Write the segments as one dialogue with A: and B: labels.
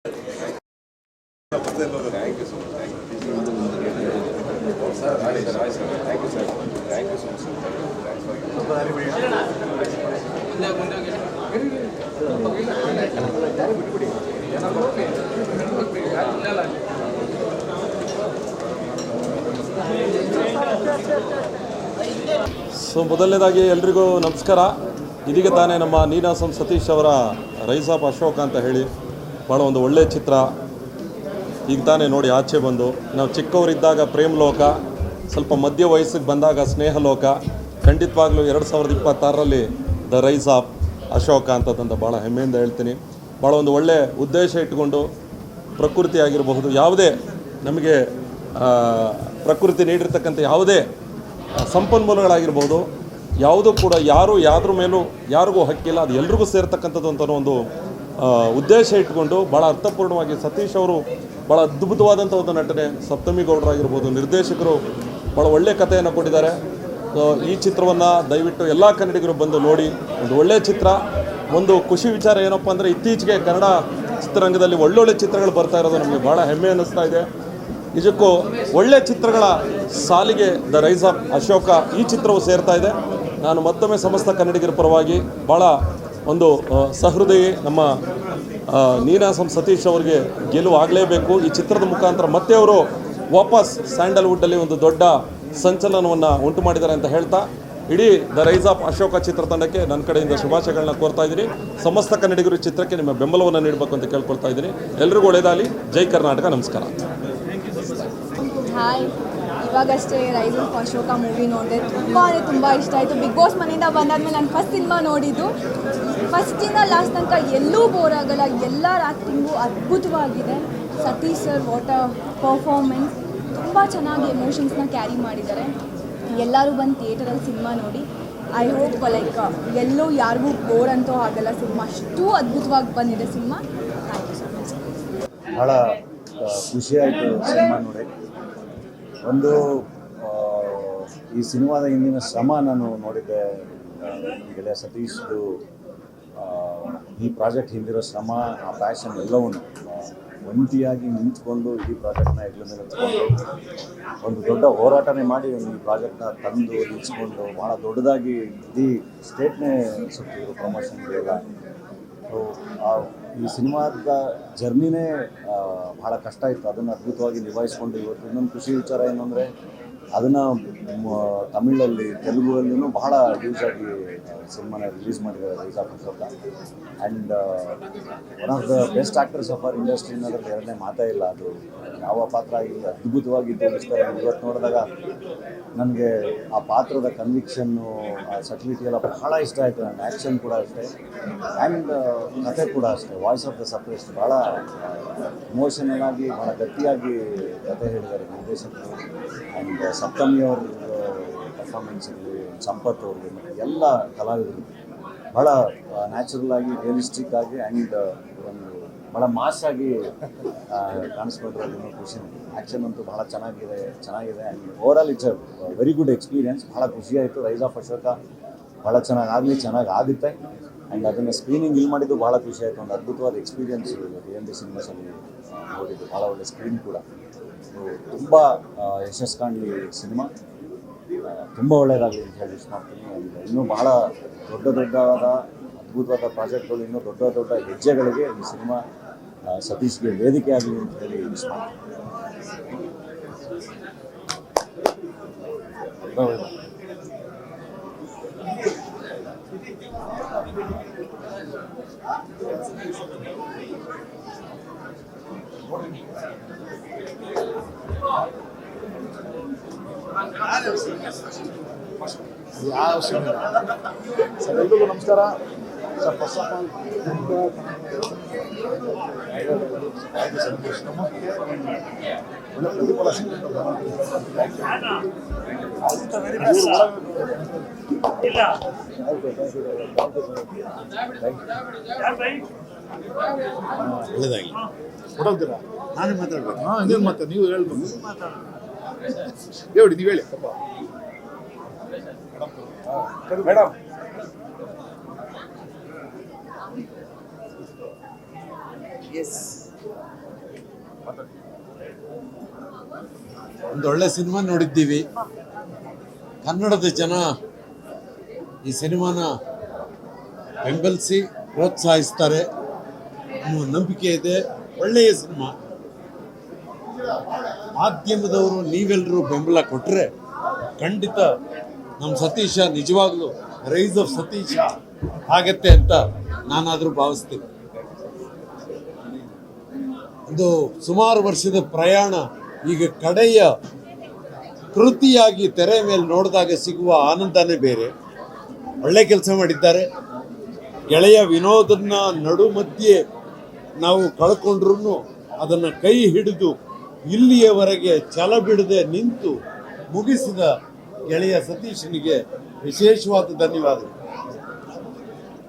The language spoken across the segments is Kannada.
A: Thank you so much. Sir, hi sir. Thank you sir. Thank you so much. Thanks for
B: so ಮೊದಲನೇದಾಗಿ ಎಲ್ರಿಗೂ ನಮಸ್ಕಾರ. ಇದೀಗ ತಾನೇ ನಮ್ಮ ನೀನಾಸಂ ಸತೀಶ್ ಅವರ ರೈಸ್ ಆಫ್ ಅಶೋಕ ಅಂತ ಹೇಳಿ ಭಾಳ ಒಂದು ಒಳ್ಳೆಯ ಚಿತ್ರ ಈಗ ತಾನೇ ನೋಡಿ ಆಚೆ ಬಂದು. ನಾವು ಚಿಕ್ಕವರಿದ್ದಾಗ ಪ್ರೇಮ್ ಲೋಕ, ಸ್ವಲ್ಪ ಮಧ್ಯ ವಯಸ್ಸಿಗೆ ಬಂದಾಗ ಸ್ನೇಹ ಲೋಕ, ಖಂಡಿತವಾಗ್ಲೂ 2026ರಲ್ಲಿ ದ ರೈಸ್ ಆಫ್ ಅಶೋಕ ಅಂತದಂತ ಭಾಳ ಹೆಮ್ಮೆಯಿಂದ ಹೇಳ್ತೀನಿ. ಭಾಳ ಒಂದು ಒಳ್ಳೆಯ ಉದ್ದೇಶ ಇಟ್ಟುಕೊಂಡು ಪ್ರಕೃತಿ ಆಗಿರಬಹುದು, ಯಾವುದೇ ನಮಗೆ ಪ್ರಕೃತಿ ನೀಡಿರ್ತಕ್ಕಂಥ ಯಾವುದೇ ಸಂಪನ್ಮೂಲಗಳಾಗಿರ್ಬೋದು, ಯಾವುದೂ ಕೂಡ ಯಾದ್ರ ಮೇಲೂ ಯಾರಿಗೂ ಹಕ್ಕಿಲ್ಲ, ಅದು ಎಲ್ರಿಗೂ ಸೇರ್ತಕ್ಕಂಥದ್ದು ಅಂತ ಒಂದು ಉದ್ದೇಶ ಇಟ್ಕೊಂಡು ಭಾಳ ಅರ್ಥಪೂರ್ಣವಾಗಿ ಸತೀಶ್ ಅವರು ಭಾಳ ಅದ್ಭುತವಾದಂಥ ಒಂದು ನಟನೆ. ಸಪ್ತಮಿ ಗೌಡರಾಗಿರ್ಬೋದು, ನಿರ್ದೇಶಕರು ಭಾಳ ಒಳ್ಳೆಯ ಕಥೆಯನ್ನು ಕೊಟ್ಟಿದ್ದಾರೆ. ಈ ಚಿತ್ರವನ್ನು ದಯವಿಟ್ಟು ಎಲ್ಲ ಕನ್ನಡಿಗರು ಬಂದು ನೋಡಿ. ಒಂದು ಒಳ್ಳೆಯ ಚಿತ್ರ. ಒಂದು ಖುಷಿ ವಿಚಾರ ಏನಪ್ಪ ಅಂದರೆ, ಇತ್ತೀಚೆಗೆ ಕನ್ನಡ ಚಿತ್ರರಂಗದಲ್ಲಿ ಒಳ್ಳೊಳ್ಳೆ ಚಿತ್ರಗಳು ಬರ್ತಾ ಇರೋದು ನಮಗೆ ಭಾಳ ಹೆಮ್ಮೆ ಅನ್ನಿಸ್ತಾ ಇದೆ. ನಿಜಕ್ಕೂ ಒಳ್ಳೆಯ ಚಿತ್ರಗಳ ಸಾಲಿಗೆ ದ ರೈಸ್ ಆಫ್ ಅಶೋಕ ಈ ಚಿತ್ರವು ಸೇರ್ತಾ ಇದೆ. ನಾನು ಮತ್ತೊಮ್ಮೆ ಸಮಸ್ತ ಕನ್ನಡಿಗರ ಪರವಾಗಿ ಭಾಳ ಒಂದು ಸಹೃದಯಿ ನಮ್ಮ ನೀನಾಸಂ ಸತೀಶ್ ಅವರಿಗೆ ಗೆಲುವು ಆಗಲೇಬೇಕು. ಈ ಚಿತ್ರದ ಮುಖಾಂತರ ಮತ್ತೆ ಅವರು ವಾಪಸ್ ಸ್ಯಾಂಡಲ್ವುಡ್ಡಲ್ಲಿ ಒಂದು ದೊಡ್ಡ ಸಂಚಲನವನ್ನು ಉಂಟು ಮಾಡಿದ್ದಾರೆ ಅಂತ ಹೇಳ್ತಾ, ಇಡೀ ದ ರೈಸ್ ಆಫ್ ಅಶೋಕ ಚಿತ್ರತಂಡಕ್ಕೆ ನನ್ನ ಕಡೆಯಿಂದ ಶುಭಾಶಯಗಳನ್ನ ಕೋರ್ತಾ ಇದ್ದೀನಿ. ಸಮಸ್ತ ಕನ್ನಡಿಗರು ಚಿತ್ರಕ್ಕೆ ನಿಮ್ಮ ಬೆಂಬಲವನ್ನು ನೀಡಬೇಕು ಅಂತ ಕೇಳ್ಕೊಳ್ತಾ ಇದ್ದೀನಿ. ಎಲ್ರಿಗೂ ಒಳ್ಳೆಯದಾಗಲಿ. ಜೈ ಕರ್ನಾಟಕ. ನಮಸ್ಕಾರ.
C: ಹಾಯ್, ಇವಾಗಷ್ಟೇ ರೈಸ್ ಆಫ್ ಅಶೋಕ ಮೂವಿ ನೋಡಿದೆ. ತುಂಬ ಇಷ್ಟ ಆಯಿತು. ಬಿಗ್ ಬಾಸ್ ಮನೆಯಿಂದ ಬಂದಾದ್ಮೇಲೆ ನಾನು ಫಸ್ಟ್ ಸಿನಿಮಾ ನೋಡಿದ್ದು. ಫಸ್ಟಿಂದ ಲಾಸ್ಟ್ ತನಕ ಎಲ್ಲೂ ಬೋರ್ ಆಗಲ್ಲ. ಎಲ್ಲರ ಆ್ಯಕ್ಟಿಂಗು ಅದ್ಭುತವಾಗಿದೆ. Satish sir what a performance. ತುಂಬ ಚೆನ್ನಾಗಿ ಎಮೋಷನ್ಸ್ನ ಕ್ಯಾರಿ ಮಾಡಿದ್ದಾರೆ. ಎಲ್ಲರೂ ಬಂದು ಥಿಯೇಟರಲ್ಲಿ ಸಿನಿಮಾ ನೋಡಿ. ಐ ಹೋಪ್ ಲೈಕ್ ಎಲ್ಲೂ ಯಾರಿಗೂ ಬೋರ್ ಅಂತೂ ಆಗಲ್ಲ. ಸಿನಿಮಾ ಅಷ್ಟು ಅದ್ಭುತವಾಗಿ ಬಂದಿದೆ cinema. Thank you so much.
D: ಭಾಳ ಖುಷಿಯಾಯಿತು ಸಿನಿಮಾ ನೋಡಿ. ಒಂದು ಈ ಸಿನಿಮಾದ ಹಿಂದಿನ ಶ್ರಮ ನಾನು ನೋಡಿದ್ದೆ. ಗೆಳೆಯ ಸತೀಶ್ದು ಈ ಪ್ರಾಜೆಕ್ಟ್ ಹಿಂದಿರೋ ಶ್ರಮ, ಆ ಪ್ಯಾಷನ್ ಎಲ್ಲವನ್ನು ಒಂಟಿಯಾಗಿ ನಿಂತ್ಕೊಂಡು ಇಡೀ ಪ್ರಾಜೆಕ್ಟ್ನ ಹೆಗ್ಲ ಮೇಲೆ ಹಚ್ಕೊಂಡು ಒಂದು ದೊಡ್ಡ ಹೋರಾಟನೇ ಮಾಡಿ ಈ ಪ್ರಾಜೆಕ್ಟ್ನ ತಂದು ನಿಲ್ಲಿಸ್ಕೊಂಡು ಭಾಳ ದೊಡ್ಡದಾಗಿ ಇಡೀ ಸ್ಟೇಟ್ನೇ ಸುತ್ತಿದ್ರು ಪ್ರಮೋಷನ್ಗೆಲ್ಲ. ಸೊ ಈ ಸಿನಿಮಾದ ಜರ್ನಿನೇ ಭಾಳ ಕಷ್ಟ ಇತ್ತು. ಅದನ್ನು ಅದ್ಭುತವಾಗಿ ನಿಭಾಯಿಸ್ಕೊಂಡು ಇವತ್ತು ಇನ್ನೊಂದು ಖುಷಿ ವಿಚಾರ ಏನಂದರೆ, ಅದನ್ನು ತಮಿಳಲ್ಲಿ ತೆಲುಗುವಲ್ಲಿನೂ ಬಹಳ ಯೂಸಾಗಿ ಸಿನಿಮಾನ ರಿಲೀಸ್ ಮಾಡಿದ್ದಾರೆ rice of Ashoka. And one of the best actors of our industry ಅನ್ನೋದ್ರಲ್ಲಿ ಎರಡನೇ ಮಾತೇ ಇಲ್ಲ. ಅದು ಯಾವ ಪಾತ್ರ ಇಲ್ಲಿ ಅದ್ಭುತವಾಗಿ ತೋರಿಸ್ತಾರೆ. ಇವತ್ತು ನೋಡಿದಾಗ ನನಗೆ ಆ ಪಾತ್ರದ ಕನ್ವಿಕ್ಷನ್ನು, ಆ ಸಟಿಲಿಟಿ ಎಲ್ಲ ಬಹಳ ಇಷ್ಟ ಆಯಿತು. ಆ್ಯಂಡ್ ಆ್ಯಕ್ಷನ್ ಕೂಡ ಅಷ್ಟೇ, ಆ್ಯಂಡ್ ಕಥೆ ಕೂಡ ಅಷ್ಟೇ. ವಾಯ್ಸ್ ಆಫ್ ದ ಸಪ್ರೆಸ್ಟ್ ಭಾಳ ಇಮೋಷನಲ್ ಆಗಿ ಭಾಳ ಗಟ್ಟಿಯಾಗಿ ಕಥೆ ಹೇಳಿದ್ದಾರೆ ನಿರ್ದೇಶಕರು. ಆ್ಯಂಡ್ ಸಪ್ತಮಿ ಅವ್ರ ಪರ್ಫಾರ್ಮೆನ್ಸ್ ಇರಲಿ, ಸಂಪತ್ ಅವ್ರಿಗೆ, ಮತ್ತು ಎಲ್ಲ ಕಲಾವಿದರು ಭಾಳ ನ್ಯಾಚುರಲ್ ಆಗಿ, ರಿಯಲಿಸ್ಟಿಕ್ ಆಗಿ, ಆ್ಯಂಡ್ ಒಂದು ಭಾಳ ಮಾಸ್ ಆಗಿ ಕಾಣಿಸ್ಕೊಂಡ್ರೆ ಅದನ್ನು ಖುಷಿ. ಆ್ಯಕ್ಷನ್ ಅಂತೂ ಭಾಳ ಚೆನ್ನಾಗಿದೆ. And overall it's a very good experience. ಭಾಳ ಖುಷಿಯಾಯಿತು. ರೈಸ್ ಆಫ್ ಅಶೋಕ ಭಾಳ ಚೆನ್ನಾಗಿ ಆಗುತ್ತೆ. ಆ್ಯಂಡ್ ಅದನ್ನು ಸ್ಕ್ರೀನಿಂಗ್ ಇಲ್ಲಿ ಮಾಡಿದ್ದು ಭಾಳ ಖುಷಿಯಾಯಿತು. ಒಂದು ಅದ್ಭುತವಾದ ಎಕ್ಸ್ಪೀರಿಯನ್ಸ್ DND ಸಿನಿಮಾಸಲ್ಲಿ ನೋಡಿದ್ದು. ಭಾಳ ಒಳ್ಳೆ ಸ್ಕ್ರೀನ್ ಕೂಡ. ತುಂಬ ಯಶಸ್ಸು ಕಾಣಲಿ ಸಿನಿಮಾ. ತುಂಬ ಒಳ್ಳೆಯದಾಗಲಿ ಅಂತ ಹೇಳಿ ಇಷ್ಟ ಮಾಡ್ತೀನಿ. ಇನ್ನೂ ಭಾಳ ದೊಡ್ಡದಾದ ಅದ್ಭುತವಾದ ಪ್ರಾಜೆಕ್ಟ್ಗಳು, ಇನ್ನೂ ದೊಡ್ಡ ಹೆಜ್ಜೆಗಳಿಗೆ ಈ ಸಿನಿಮಾ ಸತೀಶ್ಗೆ ವೇದಿಕೆ ಆಗಲಿ ಅಂತ ಹೇಳಿ ಇಷ್ಟ ಮಾಡ್ತೀನಿ.
E: ಸರ್, ಎಲ್ರಿಗೂ ನಮಸ್ಕಾರ. ಸರ್, ಫಸ್ಟ್ ಆಫ್ ಆಲ್ ತುಂಬ ಒಳ್ಳೆ ಪ್ರತಿಫಲ ಸಿಗುತ್ತೆ. ಒಳ್ಳೆದಾಗಿ ಕೊಡೋಗ್ತೀರಾ? ನಾನೇ ಮಾತಾಡ್ಬೇಕು. ಇನ್ನೇನು ಮತ್ತೆ ನೀವು ಹೇಳ್ಬೇಕು. ಹೇಳಿ, ನೀವು ಹೇಳಿ.
A: Madam,
F: Yes. ಒಂದೊಳ್ಳೆ ಸಿನಿಮಾ ನೋಡಿದ್ದೀವಿ. ಕನ್ನಡದ ಜನ ಈ ಸಿನಿಮಾನ ಬೆಂಬಲಿಸಿ ಪ್ರೋತ್ಸಾಹಿಸ್ತಾರೆ ಅನ್ನುವ ನಂಬಿಕೆ ಇದೆ. ಒಳ್ಳೆಯ ಸಿನಿಮಾ. ಮಾಧ್ಯಮದವರು ನೀವೆಲ್ಲರೂ ಬೆಂಬಲ ಕೊಟ್ಟರೆ ಖಂಡಿತ ನಮ್ಮ ಸತೀಶ ನಿಜವಾಗ್ಲೂ ರೈಸ್ ಆಫ್ ಸತೀಶ ಆಗತ್ತೆ ಅಂತ ನಾನಾದರೂ ಭಾವಿಸ್ತೀನಿ. ಒಂದು ಸುಮಾರು ವರ್ಷದ ಪ್ರಯಾಣ ಈಗ ಕಡೆಯ ಕೃತಿಯಾಗಿ ತೆರೆ ಮೇಲೆ ನೋಡಿದಾಗ ಸಿಗುವ ಆನಂದನೇ ಬೇರೆ. ಒಳ್ಳೆ ಕೆಲಸ ಮಾಡಿದ್ದಾರೆ. ಗೆಳೆಯ ವಿನೋದನ್ನ ನಡು ಮಧ್ಯೆ ನಾವು ಕಳ್ಕೊಂಡ್ರೂ ಅದನ್ನು ಕೈ ಹಿಡಿದು ಇಲ್ಲಿಯವರೆಗೆ ಛಲ ಬಿಡದೆ ನಿಂತು ಮುಗಿಸಿದ ಗೆಳೆಯ ಸತೀಶನಿಗೆ ವಿಶೇಷವಾದ ಧನ್ಯವಾದ.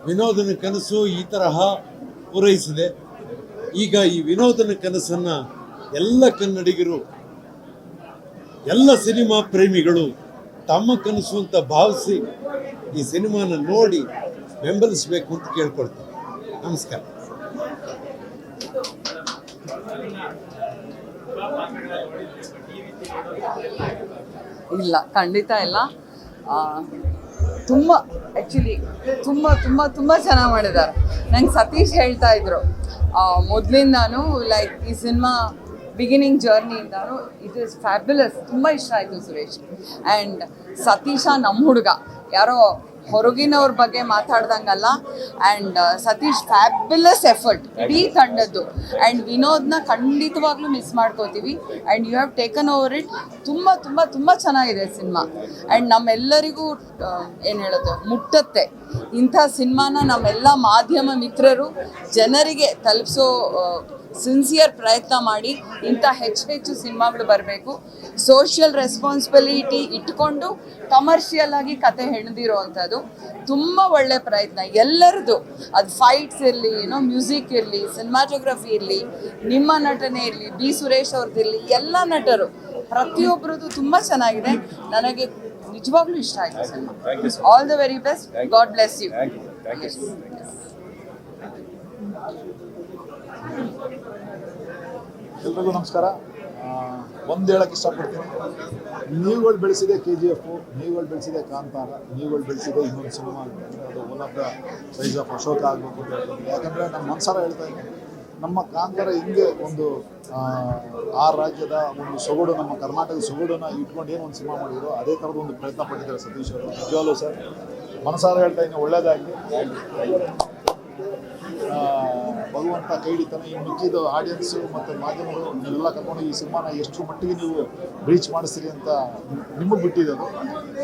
F: ವಿನೋದನ ಕನಸು ಈ ತರಹ ಪೂರೈಸಿದೆ. ಈಗ ಈ ವಿನೋದನ ಕನಸನ್ನು ಎಲ್ಲ ಕನ್ನಡಿಗರು, ಎಲ್ಲ ಸಿನಿಮಾ ಪ್ರೇಮಿಗಳು ತಮ್ಮ ಕನಸು ಅಂತ ಭಾವಿಸಿ ಈ ಸಿನಿಮಾನ ನೋಡಿ ಬೆಂಬಲಿಸಬೇಕು ಅಂತ ಕೇಳ್ಕೊಳ್ತೀನಿ. ನಮಸ್ಕಾರ.
G: ಇಲ್ಲ, ಖಂಡಿತ ಇಲ್ಲ. ತುಂಬ ಆ್ಯಕ್ಚುಲಿ ತುಂಬ ತುಂಬ ತುಂಬ ಚೆನ್ನಾಗಿ ಮಾಡಿದ್ದಾರೆ. ನಂಗೆ ಸತೀಶ್ ಹೇಳ್ತಾ ಇದ್ರು ಮೊದಲಿಂದಾನು, ಲೈಕ್ ಈ ಸಿನಿಮಾ ಬಿಗಿನಿಂಗ್ ಜರ್ನಿಯಿಂದಾನು ಇಟ್ ಈಸ್ ಫ್ಯಾಬ್ಯುಲಸ್. ತುಂಬ ಇಷ್ಟ ಆಯಿತು ಸುರೇಶ್. ಆ್ಯಂಡ್ ಸತೀಶ ನಮ್ಮ ಹುಡುಗ, ಯಾರೋ ಹೊರಗಿನವ್ರ ಬಗ್ಗೆ ಮಾತಾಡ್ದಂಗಲ್ಲ. ಆ್ಯಂಡ್ ಸತೀಶ್ ಫ್ಯಾಬ್ಯುಲಸ್ ಎಫರ್ಟ್ ಇಡೀ ತಂಡದ್ದು. ಆ್ಯಂಡ್ ವಿನೋದ್ನ ಖಂಡಿತವಾಗ್ಲೂ ಮಿಸ್ ಮಾಡ್ಕೋತೀವಿ. And you have taken over it. ತುಂಬ ತುಂಬ ತುಂಬ ಚೆನ್ನಾಗಿದೆ ಸಿನಿಮಾ. ಆ್ಯಂಡ್ ನಮ್ಮೆಲ್ಲರಿಗೂ ಏನು ಹೇಳೋದು ಮುಟ್ಟತ್ತೆ. ಇಂಥ ಸಿನಿಮಾನ ನಮ್ಮೆಲ್ಲ ಮಾಧ್ಯಮ ಮಿತ್ರರು ಜನರಿಗೆ ತಲುಪಿಸೋ ಸಿನ್ಸಿಯರ್ ಪ್ರಯತ್ನ ಮಾಡಿ ಇಂಥ ಹೆಚ್ಚು ಸಿನಿಮಾಗಳು ಬರಬೇಕು. ಸೋಷಿಯಲ್ ರೆಸ್ಪಾನ್ಸಿಬಿಲಿಟಿ ಇಟ್ಕೊಂಡು ಕಮರ್ಷಿಯಲ್ ಆಗಿ ಕತೆ ಹೆಣೆದಿರೋ ಅಂಥದ್ದು ತುಂಬ ಒಳ್ಳೆ ಪ್ರಯತ್ನ ಎಲ್ಲರದು. ಅದು ಫೈಟ್ಸ್ ಇರಲಿ, ಮ್ಯೂಸಿಕ್ ಇರಲಿ, ಸಿನಿಮಾಟೋಗ್ರಫಿ ಇರಲಿ, ನಿಮ್ಮ ನಟನೆ ಇರಲಿ, ಬಿ ಸುರೇಶ್ ಅವ್ರದ್ದಿರಲಿ, ಎಲ್ಲ ನಟರು ಪ್ರತಿಯೊಬ್ಬರದ್ದು ತುಂಬ ಚೆನ್ನಾಗಿದೆ. ನನಗೆ ನಿಜವಾಗ್ಲೂ ಇಷ್ಟ ಆಯಿತು cinema. All the very best. God bless you.
E: ಎಲ್ರಿಗೂ ನಮಸ್ಕಾರ. ಒಂದು ಹೇಳಕ್ಕೆ ಇಷ್ಟಪಡ್ತೀನಿ, ನೀವುಗಳು ಬೆಳೆಸಿದೆ KGF, ನೀವುಗಳು ಬೆಳೆಸಿದೆ ಕಾಂತಾರ, ನೀವುಗಳು ಬೆಳೆಸಿದೆ ಇನ್ನೊಂದು ಸಿನಿಮಾ ಅಂತಂದರೆ ಅದು one of the rise of Ashoka ಆಗಬೇಕು ಅಂತ ಹೇಳ್ತೀನಿ. ಯಾಕಂದರೆ ನಾನು ಮನಸಾರ ಹೇಳ್ತಾ ಇದ್ದೀನಿ, ನಮ್ಮ ಕಾಂತಾರ ಹಿಂಗೆ ಒಂದು ಆ ರಾಜ್ಯದ ಒಂದು ಸೊಗಡು, ನಮ್ಮ ಕರ್ನಾಟಕದ ಸೊಗಡನ್ನು ಇಟ್ಕೊಂಡು ಏನು ಒಂದು ಸಿನಿಮಾ ಮಾಡಿದ್ರು, ಅದೇ ಥರದ ಒಂದು ಪ್ರಯತ್ನ ಪಟ್ಟಿದ್ದಾರೆ ಸತೀಶ್ ಅವರು. ನಿಜವಾಗ್ಲೂ ಸರ್ ಮನಸಾರ ಹೇಳ್ತಾ ಇದ್ದೀನಿ, ಒಳ್ಳೆಯದಾಗಲಿ. ಭಗವಂತ ಕೈ ಹಿಡಿತಾನೆ. ಈ ಮಿಕ್ಕಿದ ಆಡಿಯನ್ಸು ಮತ್ತು ಮಾಧ್ಯಮಗಳು ನೀವೆಲ್ಲ ಕರ್ಕೊಂಡು ಈ ಸಿನಿಮಾನ ಎಷ್ಟು ಮಟ್ಟಿಗೆ ನೀವು ರೀಚ್ ಮಾಡಿಸ್ತೀರಿ ಅಂತ ನಿಮಗೆ ಬಿಟ್ಟಿದ್ದು.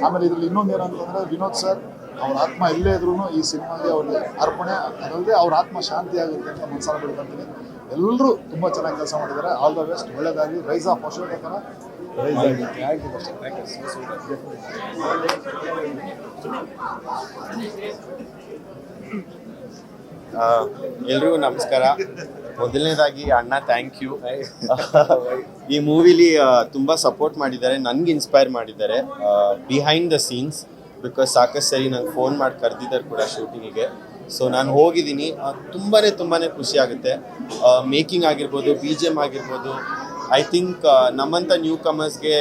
E: ಆಮೇಲೆ ಇದರಲ್ಲಿ ಇನ್ನೊಂದು ಏನಂತಂದರೆ ವಿನೋದ್ ಸರ್ ಅವ್ರ ಆತ್ಮ ಎಲ್ಲೇ ಇದ್ರೂ ಈ ಸಿನಿಮಾಗೆ ಅವ್ರಿಗೆ ಅರ್ಪಣೆ, ಅದಲ್ಲದೆ ಅವ್ರ ಆತ್ಮ ಶಾಂತಿ ಆಗುತ್ತೆ ಅಂತ ಮನಸಾರ ಬಿಡ್ಕೊಂತೀನಿ. ಎಲ್ಲರೂ ತುಂಬ ಚೆನ್ನಾಗಿ ಕೆಲಸ ಮಾಡಿದ್ದಾರೆ. All the best. ಒಳ್ಳೆಯದಾಗಲಿ. ರೈಸ್ ಆಫ್ ಅಶೋಕ ಥರ ರೈಸ್ ಆಗಿ.
A: ಎಲ್ರಿಗೂ ನಮಸ್ಕಾರ. ಮೊದಲನೇದಾಗಿ ಅಣ್ಣ ಥ್ಯಾಂಕ್ ಯು. ಈ ಮೂವಿಲಿ ತುಂಬ ಸಪೋರ್ಟ್ ಮಾಡಿದ್ದಾರೆ, ನನಗೆ ಇನ್ಸ್ಪೈರ್ ಮಾಡಿದ್ದಾರೆ ಬಿಹೈಂಡ್ ದ ಸೀನ್ಸ್. ಬಿಕಾಸ್ ಸಾಕಷ್ಟು ಸರಿ ನಂಗೆ ಫೋನ್ ಮಾಡಿ ಕರೆದಿದ್ದಾರೆ ಕೂಡ ಶೂಟಿಂಗಿಗೆ. ಸೊ ನಾನು ಹೋಗಿದ್ದೀನಿ. ತುಂಬಾ ಖುಷಿ ಆಗುತ್ತೆ. ಮೇಕಿಂಗ್ ಆಗಿರ್ಬೋದು, BGM ಆಗಿರ್ಬೋದು. ಐ ಥಿಂಕ್ ನಮ್ಮಂಥ ನ್ಯೂ ಕಮರ್ಸ್ಗೆ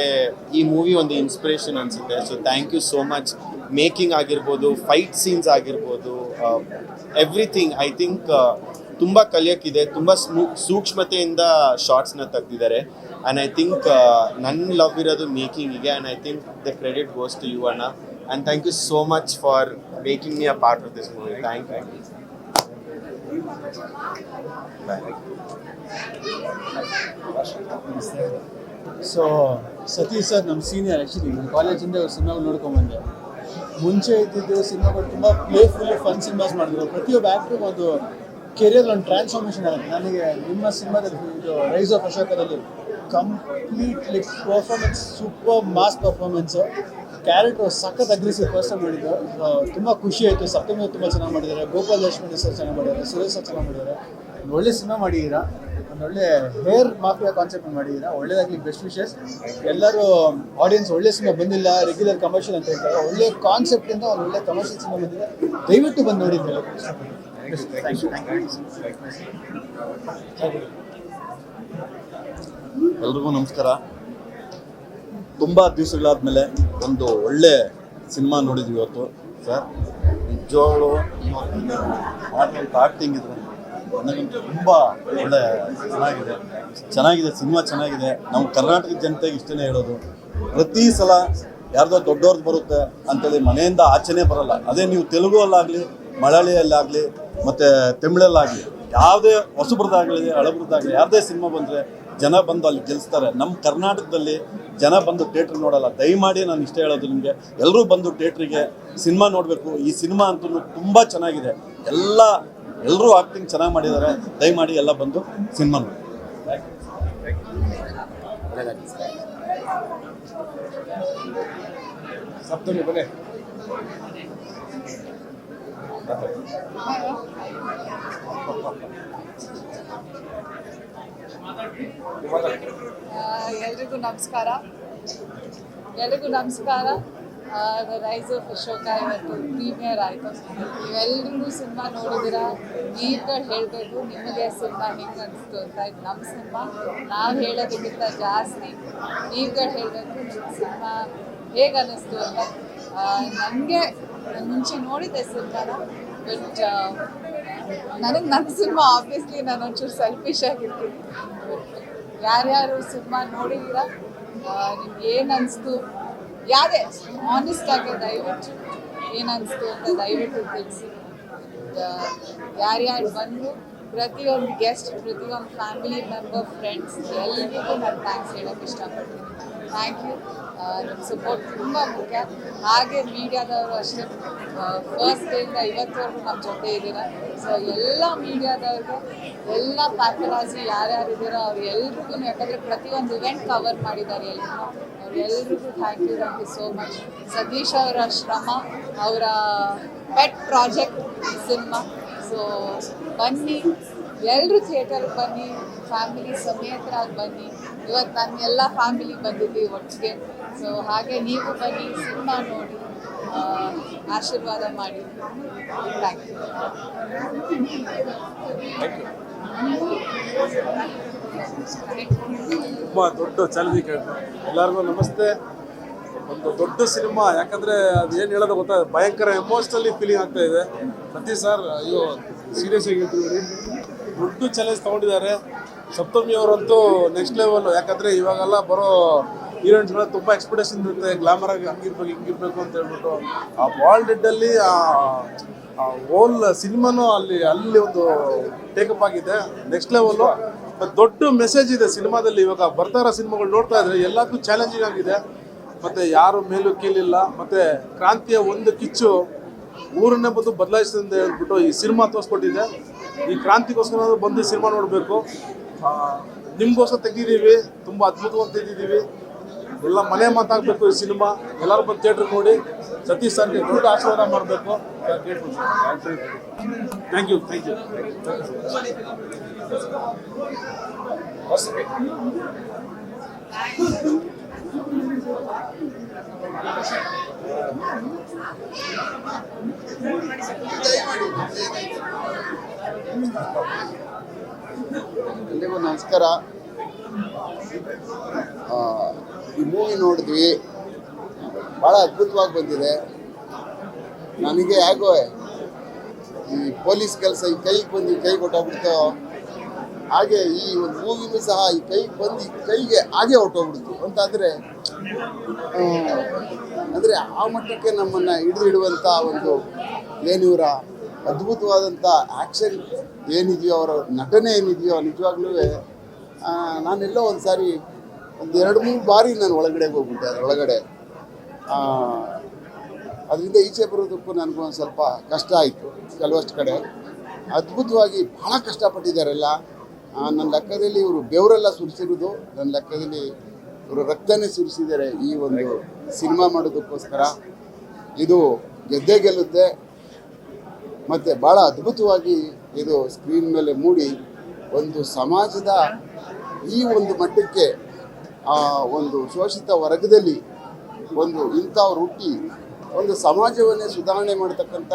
A: ಈ ಮೂವಿ ಒಂದು ಇನ್ಸ್ಪಿರೇಷನ್ ಅನಿಸುತ್ತೆ. So thank you so much. Making ಆಗಿರ್ಬೋದು, ಫೈಟ್ ಸೀನ್ಸ್ ಆಗಿರ್ಬೋದು, ಎವ್ರಿಥಿಂಗ್ ಐ ಥಿಂಕ್ ತುಂಬ ಕಲಿಯೋಕ್ಕಿದೆ. ತುಂಬ ಸೂಕ್ಷ್ಮತೆಯಿಂದ ಶಾರ್ಟ್ಸ್ನ ತೆಗ್ದಿದ್ದಾರೆ. ಆ್ಯಂಡ್ ಐ ಥಿಂಕ್ ನನ್ನ ಲವ್ ಇರೋದು ಮೇಕಿಂಗಿಗೆ. And I think the credit goes to you ಅಣ್ಣ. And thank you so much for making me a part of this movie. Thank you.
H: So Satish sir ನಮ್ಮ ಸೀನಿಯರ್. ಆ್ಯಕ್ಚುಲಿ ನಮ್ಮ ಕಾಲೇಜಿಂದ ಸಿನಿಮಾಗಳು ನೋಡ್ಕೊಂಬಂದೆ. ಮುಂಚೆ ಇದ್ದಿದ್ದು ಸಿನಿಮಾಗಳು ತುಂಬ ಪ್ಲೇಫುಲ್ ಫನ್ ಸಿನಿಮಾಸ್ ಮಾಡಿದ್ರು. ಪ್ರತಿಯೊಬ್ಬ ಆ್ಯಕ್ಟ್ರಿಗೂ ಒಂದು ಕೆರಿಯರ್ ಒಂದು ಟ್ರಾನ್ಸ್ಫಾರ್ಮೇಷನ್ ಆಗುತ್ತೆ. ನನಗೆ ನಿಮ್ಮ ಸಿನಿಮಾದಲ್ಲಿ ಇದು ರೈಸ್ ಆಫ್ ಅಶೋಕದಲ್ಲಿ complete like performance, super mass performance. Character ಸಖತ್ ಅಗ್ರೆಸಿವ್ ಪರ್ಸನ್ ಮಾಡಿದ್ದು. ತುಂಬ ಖುಷಿ ಆಯಿತು. ಸಪ್ತಮಿ ತುಂಬ ಚೆನ್ನಾಗಿ ಮಾಡಿದ್ದಾರೆ. ಗೋಪಾಲ್ ಲಕ್ಷ್ಮಣ್ ಸರ್ ಚೆನ್ನಾಗಿ ಮಾಡಿದ್ದಾರೆ. ಸುರೇಶ್ ಸರ್ ಚೆನ್ನಾಗಿ ಮಾಡಿದ್ದಾರೆ. ಒಂದು ಒಳ್ಳೆ ಸಿನಿಮಾ ಮಾಡಿದ್ದೀರಾ. ಒಂದು ಒಳ್ಳೆ ಹೇರ್ ಮಾಫಿಯಾ ಕಾನ್ಸೆಪ್ಟ್ ಮಾಡಿದ್ದೀರಾ. ಒಳ್ಳೆಯದಾಗಲಿ. Best wishes. ಎಲ್ಲರೂ ಆಡಿಯನ್ಸ್ ಒಳ್ಳೆ ಸಿನಿಮಾ ಬಂದಿಲ್ಲ, ರೆಗ್ಯುಲರ್ ಕಮರ್ಷಿಯಲ್ ಅಂತ ಹೇಳ್ತಾರೆ. ಒಳ್ಳೆ ಕಾನ್ಸೆಪ್ಟಿಂದ ಒಂದು ಒಳ್ಳೆ ಕಮರ್ಷಿಯಲ್ ಸಿನಿಮಾ ಬಂದಿದೆ. ದಯವಿಟ್ಟು ಬಂದು ನೋಡಿ ಅಂತ ಹೇಳಕ್ಕೆ ಇಷ್ಟಪಡ್ತೀನಿ.
I: ಎಲ್ರಿಗೂ ನಮಸ್ಕಾರ. ತುಂಬ ದಿವಸಗಳಾದಮೇಲೆ ಒಂದು ಒಳ್ಳೆ ಸಿನಿಮಾ ನೋಡಿದ್ವಿ ಇವತ್ತು ಸರ್. ನಿಜವಾಗ್ಲೂ ಮಾಡುವಂಥ ಆ್ಯಕ್ಟಿಂಗ್ ಇದ್ರೆ ನನಗಂತೂ ತುಂಬ ಒಳ್ಳೆ ಚೆನ್ನಾಗಿದೆ ಸಿನಿಮಾ ಚೆನ್ನಾಗಿದೆ. ನಾವು ಕರ್ನಾಟಕದ ಜನತೆಗೆ ಇಷ್ಟೇ ಹೇಳೋದು, ಪ್ರತಿ ಸಲ ಯಾರ್ದೋ ದೊಡ್ಡವ್ರದ್ದು ಬರುತ್ತೆ ಅಂತೇಳಿ ಮನೆಯಿಂದ ಆಚೆನೇ ಬರಲ್ಲ. ಅದೇ ನೀವು ತೆಲುಗುವಲ್ಲಾಗಲಿ, ಮಲಯಾಳಿಯಲ್ಲಾಗಲಿ ಮತ್ತು ತಮಿಳಲ್ಲಾಗಲಿ, ಯಾವುದೇ ಹೊಸಬ್ರದ್ದಾಗಲಿ ಹಳಬ್ರದ್ದಾಗಲಿ ಯಾವುದೇ ಸಿನಿಮಾ ಬಂದರೆ ಜನ ಬಂದು ಅಲ್ಲಿ ಗೆಲ್ಲಿಸ್ತಾರೆ. ನಮ್ಮ ಕರ್ನಾಟಕದಲ್ಲಿ ಜನ ಬಂದು ಥಿಯೇಟ್ರ್ ನೋಡಲ್ಲ. ದಯಮಾಡಿ ನಾನು ಇಷ್ಟ ಹೇಳೋದು ನಿಮಗೆ, ಎಲ್ಲರೂ ಬಂದು ಥಿಯೇಟ್ರಿಗೆ ಸಿನಿಮಾ ನೋಡಬೇಕು. ಈ ಸಿನಿಮಾ ಅಂತೂ ತುಂಬ ಚೆನ್ನಾಗಿದೆ. ಎಲ್ಲರೂ ಆ್ಯಕ್ಟಿಂಗ್ ಚೆನ್ನಾಗಿ ಮಾಡಿದ್ದಾರೆ. ದಯಮಾಡಿ ಎಲ್ಲ ಬಂದು ಸಿನಿಮಾ ನೋಡಿ.
E: ಸಪ್ತಮಿ ಬನ್ನಿ.
G: ಎಲ್ರಿಗೂ ನಮಸ್ಕಾರ. ರೈಸ್ ಆಫ್ ಅಶೋಕ ಇವತ್ತು ಪ್ರೀಮಿಯರ್ ಆಯಿತು. ನೀವೆಲ್ಲರೂ ಸಿನಿಮಾ ನೋಡಿದ್ದೀರಾ. ನೀವುಗಳು ಹೇಳಬೇಕು ನಿಮಗೆ ಸಿನಿಮಾ ಹೆಂಗೆ ಅನಿಸ್ತು ಅಂತ. ಇದು ನಮ್ಮ ಸಿನಿಮಾ, ನಾವು ಹೇಳೋದಕ್ಕಿಂತ ಜಾಸ್ತಿ ನೀವುಗಳು ಹೇಳಬೇಕು ನಿಮ್ಮ ಸಿನಿಮಾ ಹೇಗೆ ಅನ್ನಿಸ್ತು ಅಂತ. ನನಗೆ ಮುಂಚೆ ನೋಡಿದ್ದೆ ಸಿನಿಮಾನ, ಬಟ್ ನನಗೆ ನನ್ನ ಸಿನಿಮಾ ಆಬ್ವಿಯಸ್ಲಿ ನಾನು ಒಂಚೂರು ಸೆಲ್ಫಿಶ್ ಆಗಿರ್ತೀನಿ. ಯಾರ್ಯಾರು ಸಿನಿಮಾ ನೋಡಿದ್ದೀರಾ, ನಿಮ್ಗೆ ಏನು ಅನಿಸ್ತು, ಯಾವುದೇ ಆನೆಸ್ಟ್ ಆಗಿ ದಯವಿಟ್ಟು ಏನು ಅನಿಸ್ತು ಅಂತ ದಯವಿಟ್ಟು ತಿಳಿಸಿ. ಯಾರ್ಯಾರು ಬಂದು ಪ್ರತಿಯೊಂದು ಗೆಸ್ಟ್, ಪ್ರತಿಯೊಂದು ಫ್ಯಾಮಿಲಿ ಮೆಂಬರ್, ಫ್ರೆಂಡ್ಸ್ ಎಲ್ಲರಿಗೂ ನಾನು ಥ್ಯಾಂಕ್ಸ್ ಹೇಳೋಕ್ಕೆ ಇಷ್ಟಪಡ್ತೀನಿ. Thank you. ನಿಮ್ಮ ಸಪೋರ್ಟ್ ತುಂಬ ಮುಖ್ಯ. ಹಾಗೆ ಮೀಡಿಯಾದವರು ಅಷ್ಟೇ, ಫಸ್ಟ್ ಡೇಯಿಂದ ಇವತ್ತವರೆಗೂ ನಮ್ಮ ಜೊತೆ ಇದ್ದೀರಾ. ಸೊ ಎಲ್ಲ ಮೀಡಿಯಾದವ್ರಿಗೆ, ಎಲ್ಲ ಪ್ಯಾಪರಾಜಿ ಯಾರ್ಯಾರು ಇದ್ದೀರೋ ಅವ್ರು ಎಲ್ರಿಗೂ, ಯಾಕಂದರೆ ಪ್ರತಿಯೊಂದು ಇವೆಂಟ್ ಕವರ್ ಮಾಡಿದ್ದಾರೆ ಎಲ್ಲರೂ, ಅವ್ರೆಲ್ರಿಗೂ thank you so much. Satish ಅವರ ಶ್ರಮ, ಅವರ ಪೆಟ್ ಪ್ರಾಜೆಕ್ಟ್ ಸಿನಿಮಾ. ಸೊ ಬನ್ನಿ, ಎಲ್ಲರೂ ಥಿಯೇಟರ್ಗೆ ಬನ್ನಿ, ಫ್ಯಾಮಿಲಿ ಸಮೇತರಾಗಿ ಬನ್ನಿ. ಇವತ್ತು ನನ್ನ ಎಲ್ಲ ಫ್ಯಾಮಿಲಿ ಬಂದಿದ್ದೀವಿ ಒಟ್ಟಿಗೆ. ಸೊ ಹಾಗೆ ನೀವು ಬನ್ನಿ, ಸಿನಿಮಾ ನೋಡಿ, ಆಶೀರ್ವಾದ ಮಾಡಿ. Thank you.
B: ತುಂಬ ದೊಡ್ಡ ಚಾಲೆಂಜಿಂಗ್ ಎಲ್ಲರಿಗೂ ನಮಸ್ತೆ. ಒಂದು ದೊಡ್ಡ ಸಿನಿಮಾ, ಯಾಕಂದರೆ ಅದು ಏನು ಹೇಳೋದು ಗೊತ್ತಾ, ಭಯಂಕರ ಎಮೋಷ್ನಲಿ ಫೀಲಿಂಗ್ ಆಗ್ತಾ ಇದೆ. ಸತೀಶ್ ಸರ್ ಅಯ್ಯೋ ಸೀರಿಯಸ್ ಆಗಿ ಹೇಳ್ತಿದ್ದೀವಿ, ದೊಡ್ಡ ಚಾಲೆಂಜ್ ತೊಗೊಂಡಿದ್ದಾರೆ. ಸಪ್ತಮಿ ಅವರಂತೂ ನೆಕ್ಸ್ಟ್ ಲೆವೆಲ್. ಯಾಕಂದರೆ ಇವಾಗೆಲ್ಲ ಬರೋ ಹೀರೋಯಿನ್ಸ್ಗಳ ತುಂಬ ಎಕ್ಸ್ಪೆಕ್ಟೇಷನ್ ಇರುತ್ತೆ, ಗ್ಲಾಮರಾಗಿ ಹಂಗಿರ್ಬೇಕು ಹಿಂಗಿರ್ಬೇಕು ಅಂತ ಹೇಳ್ಬಿಟ್ಟು. ಆ ಬಾಲ್ ಡೆಡ್ಡಲ್ಲಿ ಆ ಹೋಲ್ ಸಿನಿಮಾನು ಅಲ್ಲಿ ಒಂದು ಟೇಕಪ್ ಆಗಿದೆ, ನೆಕ್ಸ್ಟ್ ಲೆವೆಲ್ಲು. ಮತ್ತು ದೊಡ್ಡ ಮೆಸೇಜ್ ಇದೆ ಸಿನಿಮಾದಲ್ಲಿ. ಇವಾಗ ಬರ್ತಾ ಇರೋ ಸಿನಿಮಾಗಳು ನೋಡ್ತಾ ಇದ್ರೆ ಎಲ್ಲದಕ್ಕೂ ಚಾಲೆಂಜಿಂಗ್ ಆಗಿದೆ. ಮತ್ತು ಯಾರು ಮೇಲೂ ಕೀಲಿಲ್ಲ. ಮತ್ತು ಕ್ರಾಂತಿಯ ಒಂದು ಕಿಚ್ಚು ಊರನ್ನೇ ಬಂದು ಬದಲಾಯಿಸಿದೆ ಅಂತ ಹೇಳ್ಬಿಟ್ಟು ಈ ಸಿನಿಮಾ ತೋರಿಸ್ಕೊಟ್ಟಿದೆ. ಈ ಕ್ರಾಂತಿಗೋಸ್ಕರ ಬಂದು ಸಿನಿಮಾ ನೋಡಬೇಕು. ನಿಮಗೋಸ್ಕರ ತೆಗೆದಿದ್ದೀವಿ, ತುಂಬ ಅದ್ಭುತವಾಗಿ ತೆಗೆದಿದ್ದೀವಿ. ಎಲ್ಲ ಮನೆ ಮಾತಾಗಬೇಕು ಈ ಸಿನಿಮಾ. ಎಲ್ಲರೂ ಬಂದು ಥಿಯೇಟ್ರಿಗೆ ನೋಡಿ ಸತೀಶ್ ಸರ್ಗೆ ದೊಡ್ಡ ಆಶೀರ್ವಾದ ಮಾಡಬೇಕು. Thank you.
J: ಎಲ್ರಿಗೂ ನಮಸ್ಕಾರ. ಈ ಮೂವಿ ನೋಡಿದ್ವಿ, ಭಾಳ ಅದ್ಭುತವಾಗಿ ಬಂದಿದೆ. ನನಗೆ ಯಾಕೋ ಈ ಪೊಲೀಸ್ ಕೆಲಸ ಈ ಕೈಗೆ ಹೊಟ್ಟೋಗ್ಬಿಡ್ತು. ಹಾಗೆ ಈ ಒಂದು ಮೂವಿನೂ ಸಹ ಈ ಕೈಗೆ ಹಾಗೆ ಹೊಟ್ಟೋಗ್ಬಿಡ್ತು ಅಂತಂದರೆ, ಅಂದರೆ ಆ ಮಟ್ಟಕ್ಕೆ ನಮ್ಮನ್ನು ಹಿಡಿದಿಡುವಂಥ ಒಂದು ಏನಿವರ ಅದ್ಭುತವಾದಂಥ ಆ್ಯಕ್ಷನ್ ಏನಿದೆಯೋ, ಅವರ ನಟನೆ ಏನಿದೆಯೋ, ನಿಜವಾಗ್ಲೂ ನಾನೆಲ್ಲೋ ಒಂದು ಸಾರಿ ಒಂದು 2-3 ಬಾರಿ ನಾನು ಒಳಗಡೆ ಹೋಗ್ಬಿಟ್ಟೆ. ಅದರೊಳಗಡೆ ಅದರಿಂದ ಈಚೆ ಬರೋದಕ್ಕೂ ನನಗೂ ಒಂದು ಸ್ವಲ್ಪ ಕಷ್ಟ ಆಯಿತು. ಕೆಲವಷ್ಟು ಕಡೆ ಅದ್ಭುತವಾಗಿ ಭಾಳ ಕಷ್ಟಪಟ್ಟಿದ್ದಾರೆಲ್ಲ. ನನ್ನ ಲೆಕ್ಕದಲ್ಲಿ ಇವರು ಬೆವರೆಲ್ಲ ಸುರಿಸಿರೋದು, ನನ್ನ ಲೆಕ್ಕದಲ್ಲಿ ಇವರು ರಕ್ತನೇ ಸುರಿಸಿದ್ದಾರೆ ಈ ಒಂದು ಸಿನಿಮಾ ಮಾಡೋದಕ್ಕೋಸ್ಕರ. ಇದು ಗೆದ್ದೇ ಗೆಲ್ಲುತ್ತೆ. ಮತ್ತು ಭಾಳ ಅದ್ಭುತವಾಗಿ ಇದು ಸ್ಕ್ರೀನ್ ಮೇಲೆ ಮೂಡಿ ಒಂದು ಸಮಾಜದ ಈ ಒಂದು ಮಟ್ಟಕ್ಕೆ, ಒಂದು ಶೋಷಿತ ವರ್ಗದಲ್ಲಿ ಒಂದು ಇಂಥವ್ರು ಹುಟ್ಟಿ ಒಂದು ಸಮಾಜವನ್ನೇ ಸುಧಾರಣೆ ಮಾಡ್ತಕ್ಕಂಥ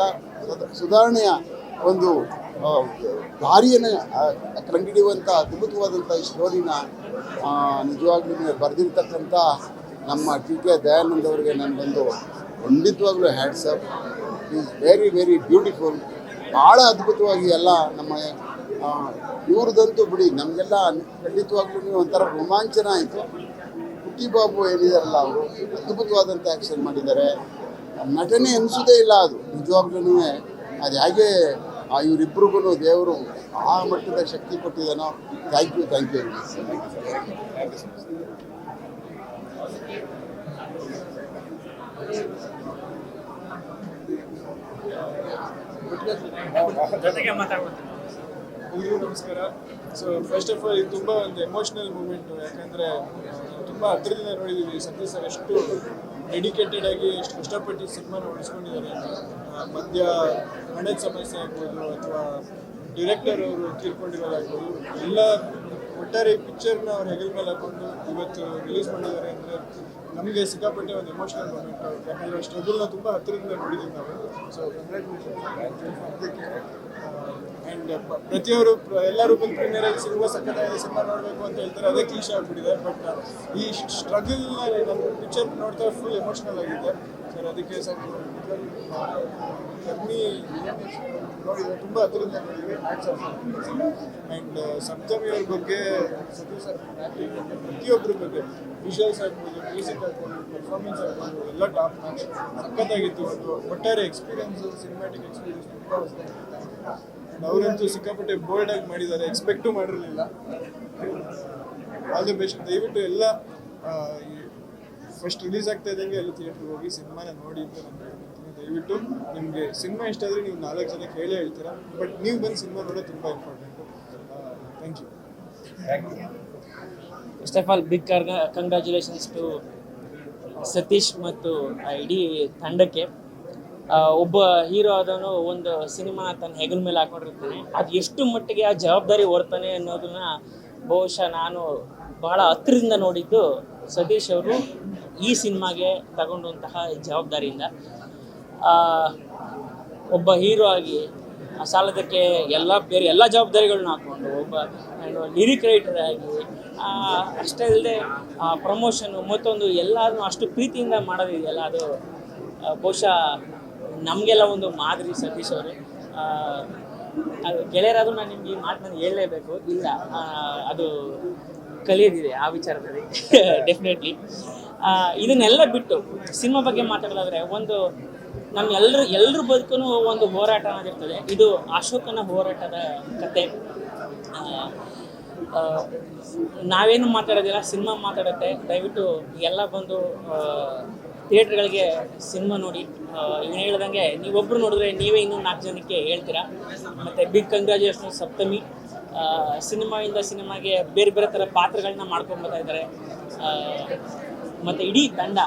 J: ಸುಧಾರಣೆಯ ಒಂದು ದಾರಿಯನ್ನು ಕಂಡುಹಿಡಿಯುವಂಥ ಅದ್ಭುತವಾದಂಥ ಈ ಸ್ಟೋರಿನ ನಿಜವಾಗ್ಲೂ ಬರೆದಿರ್ತಕ್ಕಂಥ ನಮ್ಮ ಟಿ ಕೆ ದಯಾನಂದ್ ಅವರಿಗೆ ನನಗೊಂದು ಖಂಡಿತವಾಗ್ಲೂ hats up. Is very very beautiful. ಭಾಳ ಅದ್ಭುತವಾಗಿ ಎಲ್ಲ ನಮ್ಮ ಇವ್ರದಂತೂ ಬಿಡಿ ನಮಗೆಲ್ಲ ಖಂಡಿತವಾಗ್ಲೂ ಒಂಥರ ರೋಮಾಂಚನ ಆಯಿತು. ಪುಟ್ಟಿ ಬಾಬು ಏನಿದಾರಲ್ಲ ಅವರು ಅದ್ಭುತವಾದಂಥ ಆ್ಯಕ್ಷನ್ ಮಾಡಿದ್ದಾರೆ. ನಟನೆ ಅನಿಸೋದೇ ಇಲ್ಲ ಅದು ನಿಜವಾಗ್ಲೂ. ಅದು ಹೇಗೆ ಇವರಿಬ್ಬರಿಗೂ ದೇವರು ಆ ಮಟ್ಟದ ಶಕ್ತಿ ಕೊಟ್ಟಿದ್ದಾನೋ. ಥ್ಯಾಂಕ್ ಯು
K: ಎಲ್ರಿಗೂ ನಮಸ್ಕಾರ. ಸೊ ಫಸ್ಟ್ ಆಫ್ ಆಲ್ ಇದು ತುಂಬ ಒಂದು ಎಮೋಷ್ನಲ್ ಮೂಮೆಂಟು. ಯಾಕಂದರೆ ತುಂಬ ಹತ್ತಿರದಿಂದ ನೋಡಿದ್ದೀವಿ ಸತೀಶ್ ಸರ್ ಎಷ್ಟು ಡೆಡಿಕೇಟೆಡ್ ಆಗಿ ಎಷ್ಟು ಕಷ್ಟಪಟ್ಟು ಸಿನಿಮಾನ ಉಳಿಸ್ಕೊಂಡಿದ್ದಾರೆ. ಮಧ್ಯ ಹಣದ ಸಮಸ್ಯೆ ಆಗ್ಬೋದು ಅಥವಾ ಡಿರೆಕ್ಟರ್ ಅವರು ತೀರ್ಕೊಂಡಿರೋದಾಗ್ಬೋದು, ಎಲ್ಲ ಒಟ್ಟಾರೆ ಪಿಕ್ಚರ್ನ ಅವ್ರ ಹೆಗಲ ಮೇಲೆ ಹಾಕೊಂಡು ಇವತ್ತು ರಿಲೀಸ್ ಮಾಡಿದ್ದಾರೆ ಅಂದರೆ ನಮಗೆ ಸಿಕ್ಕಾಪಟ್ಟೆ ಒಂದು ಎಮೋಷ್ನಲ್ ಮೂಮೆಂಟು. ಯಾಕಂದರೆ ಸ್ಟ್ರಗಲ್ನ ತುಂಬ ಹತ್ತಿರದಿಂದ ನೋಡಿದ್ದೀವಿ ನಾವು. ಸೊ ಆ್ಯಂಡ್ ಪ್ರತಿಯೊಬ್ಬರು ಎಲ್ಲರೂ ಬಂದು ಪ್ರೀಮಿಯರಾಗಿ ಸಿನಿಮಾ ಸಕ್ಕತ್ತಾಗಿದೆ, ಸಿನಿಮಾ ನೋಡಬೇಕು ಅಂತ ಹೇಳ್ತಾರೆ. ಅದೇ ಕ್ಲೀಶೆ ಆಗ್ಬಿಟ್ಟಿದೆ. ಬಟ್ ಈ ಸ್ಟ್ರಗಲ್ನ ನಮ್ಮ ಪಿಕ್ಚರ್ ನೋಡ್ತಾ ಫುಲ್ ಎಮೋಷ್ನಲ್ ಆಗಿದೆ ಸರ್. ಅದಕ್ಕೆ ಸರ್ ಕಮ್ಮಿ ನೋಡಿದ್ರೆ ತುಂಬ ಹತ್ತಿರದಿಂದ ನೋಡಿದ್ವಿ. ಆ್ಯಂಡ್ ಸಪ್ತಮಿ ಅವ್ರ ಬಗ್ಗೆ, ಸತೀಶ್ ಸರ್ ಆ್ಯಕ್ಟಿಂಗ್ ಬಗ್ಗೆ, ಪ್ರತಿಯೊಬ್ಬರ ಬಗ್ಗೆ, ವಿಷುವಲ್ಸ್ ಆಗ್ಬೋದು, ಮ್ಯೂಸಿಕ್ ಆಗ್ಬೋದು, ಪರ್ಫಾರ್ಮೆನ್ಸ್ ಆಗ್ಬೋದು, ಎಲ್ಲ ಟಾಪ್ ಮ್ಯಾಚ್ ಸಖತ್ತಾಗಿತ್ತು. ಒಂದು ಒಟ್ಟಾರೆ ಎಕ್ಸ್ಪೀರಿಯನ್ಸು, ಸಿನಿಮ್ಯಾಟಿಕ್ ಎಕ್ಸ್ಪೀರಿಯನ್ಸ್ ತುಂಬ ಹೊಸದಾಗಿತ್ತು. ಅವರಂತೂ ಸಿಕ್ಕಾಪಟ್ಟೆ ಬೋಲ್ಡ್ ಆಗಿ ಮಾಡಿದ್ದಾರೆ, ಎಕ್ಸ್ಪೆಕ್ಟು ಮಾಡಿರಲಿಲ್ಲ. All the best. ದಯವಿಟ್ಟು ಎಲ್ಲ ಫಸ್ಟ್ ರಿಲೀಸ್ ಆಗ್ತಾ ಇದ್ದಂಗೆ ಎಲ್ಲ ಥಿಯೇಟ್ರಿಗೆ ಹೋಗಿ ಸಿನಿಮಾನ ನೋಡಿ ಅಂತ ನಾನು ಹೇಳ್ತೀನಿ. ದಯವಿಟ್ಟು ನಿಮಗೆ ಸಿನಿಮಾ ಇಷ್ಟ ಆದರೆ ನೀವು 4 ಜನಕ್ಕೆ ಹೇಳೇ ಹೇಳ್ತೀರಾ, ಬಟ್ ನೀವು ಬಂದು ಸಿನಿಮಾ ನೋಡೋದು ತುಂಬ important. Thank you.
L: First of all big congratulations to Satish ಮತ್ತು ಇಡೀ ತಂಡಕ್ಕೆ. ಒಬ್ಬ ಹೀರೋ ಆದವನು ಒಂದು ಸಿನಿಮಾ ತನ್ನ ಹೆಗಲ ಮೇಲೆ ಹಾಕೊಂಡಿರ್ತಾನೆ, ಅದು ಎಷ್ಟು ಮಟ್ಟಿಗೆ ಆ ಜವಾಬ್ದಾರಿ ಹೊರ್ತಾನೆ ಅನ್ನೋದನ್ನ ಬಹುಶಃ ನಾನು ಬಹಳ ಹತ್ತಿರದಿಂದ ನೋಡಿದ್ದು ಸತೀಶ್ ಅವರು ಈ ಸಿನಿಮಾಗೆ ತಗೊಂಡಂತಹ ಜವಾಬ್ದಾರಿಯಿಂದ. ಒಬ್ಬ ಹೀರೋ ಆಗಿ ಸಾಲದಕ್ಕೆ ಬೇರೆ ಎಲ್ಲ ಜವಾಬ್ದಾರಿಗಳನ್ನ ಹಾಕ್ಕೊಂಡು ಒಬ್ಬ ಲಿರಿಕ್ ರೈಟರ್ ಆಗಿ ಅಷ್ಟೇ ಅಲ್ಲದೆ ಪ್ರಮೋಷನ್ನು ಮತ್ತೊಂದು ಎಲ್ಲರೂ ಅಷ್ಟು ಪ್ರೀತಿಯಿಂದ ಮಾಡೋದಿದೆಯಲ್ಲ, ಅದು ಬಹುಶಃ ನಮಗೆಲ್ಲ ಒಂದು ಮಾದರಿ ಸತೀಶ್ ಅವರು. ಅದು ಗೆಳೆಯರಾದರೂ ನಾನು ನಿಮ್ಗೆ ಈ ಮಾತನ್ನು ಹೇಳಲೇಬೇಕು, ಇಲ್ಲ ಅದು ಕಲಿಯೋದಿದೆ ಆ ವಿಚಾರದಲ್ಲಿ ಡೆಫಿನೆಟ್ಲಿ. ಇದನ್ನೆಲ್ಲ ಬಿಟ್ಟು ಸಿನಿಮಾ ಬಗ್ಗೆ ಮಾತಾಡೋದಾದರೆ ಒಂದು ನಮ್ಮ ಎಲ್ಲರ ಬದುಕೂ ಒಂದು ಹೋರಾಟ ಅನ್ನೋದಿರ್ತದೆ. ಇದು ಅಶೋಕನ ಹೋರಾಟದ ಕತೆ. ನಾವೇನು ಮಾತಾಡೋದಿಲ್ಲ, ಸಿನಿಮಾ ಮಾತಾಡುತ್ತೆ. ದಯವಿಟ್ಟು ಎಲ್ಲ ಬಂದು ಥಿಯೇಟ್ರ್ಗಳಿಗೆ ಸಿನಿಮಾ ನೋಡಿ. ಇವನು ಹೇಳ್ದಂಗೆ ನೀವೊಬ್ಬರು ನೋಡಿದ್ರೆ ನೀವೇ ಇನ್ನೂ 4 ಜನಕ್ಕೆ ಹೇಳ್ತೀರಾ. ಮತ್ತು ಬಿಗ್ ಕಂಗ್ರ್ಯಾಚುಲೇಷನ್ ಸಪ್ತಮಿ. ಸಿನಿಮಾಯಿಂದ ಸಿನಿಮಾಗೆ ಬೇರೆ ಬೇರೆ ಥರ ಪಾತ್ರಗಳನ್ನ ಮಾಡ್ಕೊಂಡ್ಬರ್ತಾ ಇದ್ದಾರೆ. ಮತ್ತು ಇಡೀ ತಂಡ,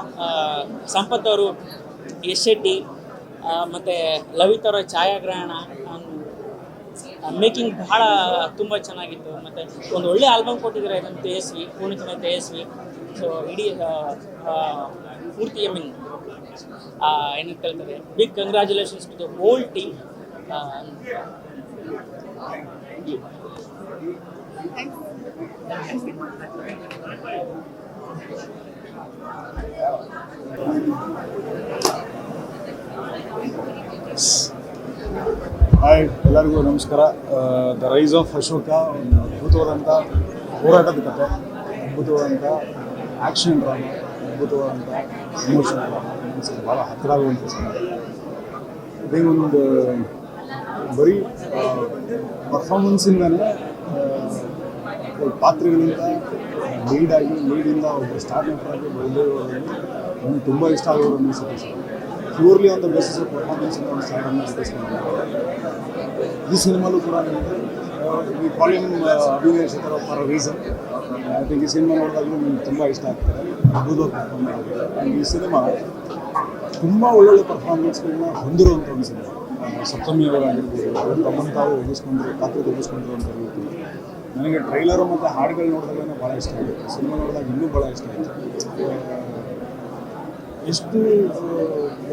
L: ಸಂಪತ್ ಅವರು, ಯಶ್ ಶೆಟ್ಟಿ, ಮತ್ತು ಲವಿತ್ ಅವರ ಛಾಯಾಗ್ರಹಣ, ಮೇಕಿಂಗ್ ಬಹಳ ತುಂಬ ಚೆನ್ನಾಗಿತ್ತು. ಮತ್ತು ಒಂದು ಒಳ್ಳೆ ಆಲ್ಬಮ್ ಕೊಟ್ಟಿದ್ದಾರೆ ಅದನ್ನು ತೇಜಸ್ವಿ, ಪೂರ್ಣಿತನ ತೇಜಸ್ವಿ. ಸೊ ಇಡೀ ಪೂರ್ತಿ ಏನಂತ ಹೇಳ್ತಾರೆ, big congratulations to the whole team.
E: Hi, ಎಲ್ಲರಿಗೂ ನಮಸ್ಕಾರ. ದ ರೈಸ್ ಆಫ್ ಅಶೋಕ ಒಂದು ಅದ್ಭುತವಾದಂಥ ಹೋರಾಟದ ಕಥೆ, ಅದ್ಭುತವಾದಂಥ ಆ್ಯಕ್ಷನ್ ಡ್ರಾಮಾ, ಅದ್ಭುತವಾದಂಥ ಎಮೋಷನ್ ಡ್ರಾಮಾ. ಮನಸ್ಸಿಗೆ ಭಾಳ ಹತ್ತಿರ ಆಗುವಂಥ ಸಿನಿಮಾ. ಅದೇ ಒಂದು ಬರೀ ಪರ್ಫಾರ್ಮೆನ್ಸಿಂದನೇ ಪಾತ್ರಗಳಿಂದ ಲೀಡಿಂದ ಒಬ್ಬರು ಸ್ಟಾರ್ ನಟರಾಗಿ ಬೆಳೆದಿರೋದ್ರಲ್ಲಿ ನನಗೆ ತುಂಬ ಇಷ್ಟ ಆಗೋರು ಅನಿಸುತ್ತೆ sir. Purely on the basis of ಪರ್ಫಾರ್ಮೆನ್ಸಿಂದ ಒಂದು ಸ್ಟಾರ್ಡನ್ನು ಈ ಸಿನಿಮಾಲೂ ಕೂಡ ನನಗೆ ಈ ಕಾಲಿಂಗ್ ಅಭಿನಯಿಸಿದಾರ ಫಾರ್ ರೀಸನ್. ಐ ಥಿಂಕ್ ಈ ಸಿನಿಮಾ ನೋಡಿದಾಗಲೂ ನನಗೆ ತುಂಬ ಇಷ್ಟ ಆಗ್ತದೆ. ಅದ್ಭುತವಾಗಿ ಪರ್ಫಾರ್ಮ್ ಮಾಡಿದ್ದಾರೆ. ಈ ಸಿನಿಮಾ ತುಂಬ ಒಳ್ಳೊಳ್ಳೆ ಪರ್ಫಾರ್ಮೆನ್ಸ್ಗಳನ್ನ ಹೊಂದಿರುವಂಥ ಒಂದು ಸಿನಿಮಾ. ಸಪ್ತಮಿ ಅವರಾಗಿರ್ಬೋದು, ಅವರು ತಮ್ಮನ್ನು ತಾವು ಒಗ್ಗಿಸ್ಕೊಂಡಿರುವಂಥ ರೀತಿ. ನನಗೆ ಟ್ರೈಲರು ಮತ್ತು ಹಾಡುಗಳು ನೋಡಿದಾಗಲೇ ಭಾಳ ಇಷ್ಟ ಆಗುತ್ತೆ. ಸಿನಿಮಾ ನೋಡಿದಾಗ ಇನ್ನೂ ಭಾಳ ಇಷ್ಟ ಆಯಿತು. ಎಷ್ಟು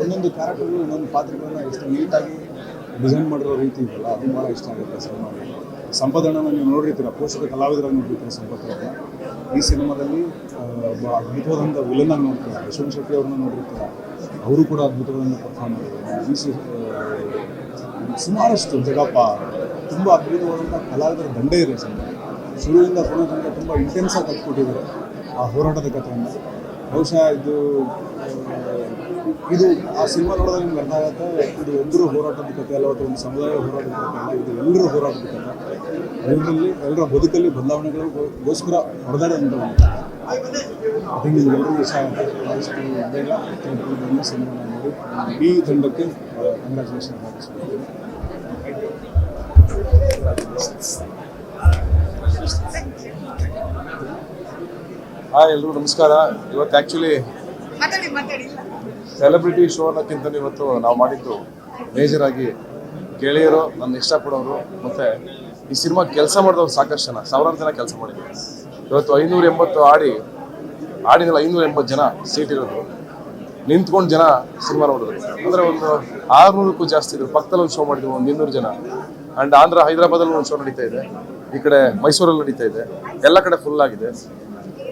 E: ಒಂದೊಂದು ಕ್ಯಾರೆಕ್ಟರ್ಗಳು ಒಂದೊಂದು ಪಾತ್ರಗಳನ್ನ ಎಷ್ಟು ನೀಟಾಗಿ ಡಿಸೈನ್ ಮಾಡಿರೋ ರೀತಿ ಇದೆಯಲ್ಲ, ಅದು ಭಾಳ ಇಷ್ಟ ಆಗುತ್ತೆ ಸಿನಿಮಾಗೆ. ಸಂಪದಣ್ಣನ ನೀವು ನೋಡಿರ್ತೀರ, ಪೋಷಕ ಕಲಾವಿದರಾಗಿ ನೋಡಿರ್ತೀರ ಸಂಪತ್ತವ್ರನ್ನ. ಈ ಸಿನಿಮಾದಲ್ಲಿ ಒಬ್ಬ ಅದ್ಭುತವಾದಂಥ ವಿಲನ್ ಆಗಿ ನೋಡ್ತಾರೆ. ಯಶವಂತ್ ಶೆಟ್ಟಿ ಅವ್ರನ್ನ ನೋಡಿರ್ತಾರೆ, ಅವರು ಕೂಡ ಅದ್ಭುತವಾದಂಥ ಪರ್ಫಾರ್ಮ್ ಮಾಡಿದ್ದಾರೆ. ಸುಮಾರಷ್ಟು ಜಗಪ್ಪ ತುಂಬ ಅದ್ಭುತವಾದಂಥ ಕಲಾವಿದರ ದಂಡೆ ಇದೆ ಸಿನಿಮಾ. ಶುರುವಿಂದ ಕೊನೆ ತನಕ ತುಂಬ ಇಂಟೆನ್ಸಾಗಿ ಕಟ್ಕೊಟ್ಟಿದ್ದಾರೆ ಆ ಹೋರಾಟದ ಕಥೆಯನ್ನು. ಬಹುಶಃ ಇದು ಆ ಸಿನಿಮಾ ನೋಡಿದಾಗ ನಿಮ್ಗೆ ಅರ್ಥ ಆಗುತ್ತೆ, ಇದು ಒಬ್ಬರು ಹೋರಾಟದ ಕಥೆ ಅಲ್ಲ, ಅಥವಾ ಒಂದು ಸಮುದಾಯದ ಹೋರಾಟದ ಕಥೆ ಅಲ್ಲ, ಇದು ಎಲ್ಲರೂ ಹೋರಾಟದ ಕಥೆ. ಎಲ್ಲರ ಬದುಕಲ್ಲಿ ಬದಲಾವಣೆಗಳಿಗೋಸ್ಕರ ಹೊಡೆದಾಡುವಂಥ ಒಂದು ಅದಕ್ಕೆ ನಿಮ್ಗೆಲ್ಲರಿಗೂ ಇಷ್ಟ ಆಗುತ್ತೆ. ಅಷ್ಟು ಬೇಗ ಸಿನಿಮಾ ನೋಡಿ ಈ ತಂಡಕ್ಕೆ ಕಂಗ್ರ್ಯಾಚುಲೇಷನ್ ಮಾಡಿಸ್ಕೊಳ್ತೀನಿ. ಹಾಯ್ ಎಲ್ರಿಗೂ ನಮಸ್ಕಾರ. ಇವತ್ತು ಆ್ಯಕ್ಚುಲಿ ಸೆಲೆಬ್ರಿಟಿ ಶೋ ಅನ್ನೋಕ್ಕಿಂತ ಇವತ್ತು ನಾವು ಮಾಡಿದ್ದು ಮೇಜರಾಗಿ ಗೆಳೆಯರು, ನನ್ನ ಇಷ್ಟಪಡೋರು, ಮತ್ತು ಈ ಸಿನಿಮಾ ಕೆಲಸ ಮಾಡಿದವ್ರು ಸಾಕಷ್ಟು ಜನ, ಸಾವಿರಾರು ಜನ ಕೆಲಸ ಮಾಡಿದ್ರು. ಇವತ್ತು 580 ಆಡಿನಲ್ಲಿ 580 ಜನ ಸೀಟ್ ಇರೋದು, ನಿಂತ್ಕೊಂಡು ಜನ ಸಿನಿಮಾ ನೋಡಿದ್ರು. ಅಂದರೆ ಒಂದು 600ಕ್ಕೂ ಜಾಸ್ತಿ ಇದ್ರು. ಪಕ್ಕದಲ್ಲಿ ಒಂದು ಶೋ ಮಾಡಿದ್ವಿ, ಒಂದು 200 ಜನ. ಆ್ಯಂಡ್ ಹೈದರಾಬಾದಲ್ಲಿ ಒಂದು ಶೋ ನಡೀತಾ ಇದೆ, ಈ ಕಡೆ ಮೈಸೂರಲ್ಲಿ ನಡೀತಾ ಇದೆ, ಎಲ್ಲ ಕಡೆ ಫುಲ್ ಆಗಿದೆ.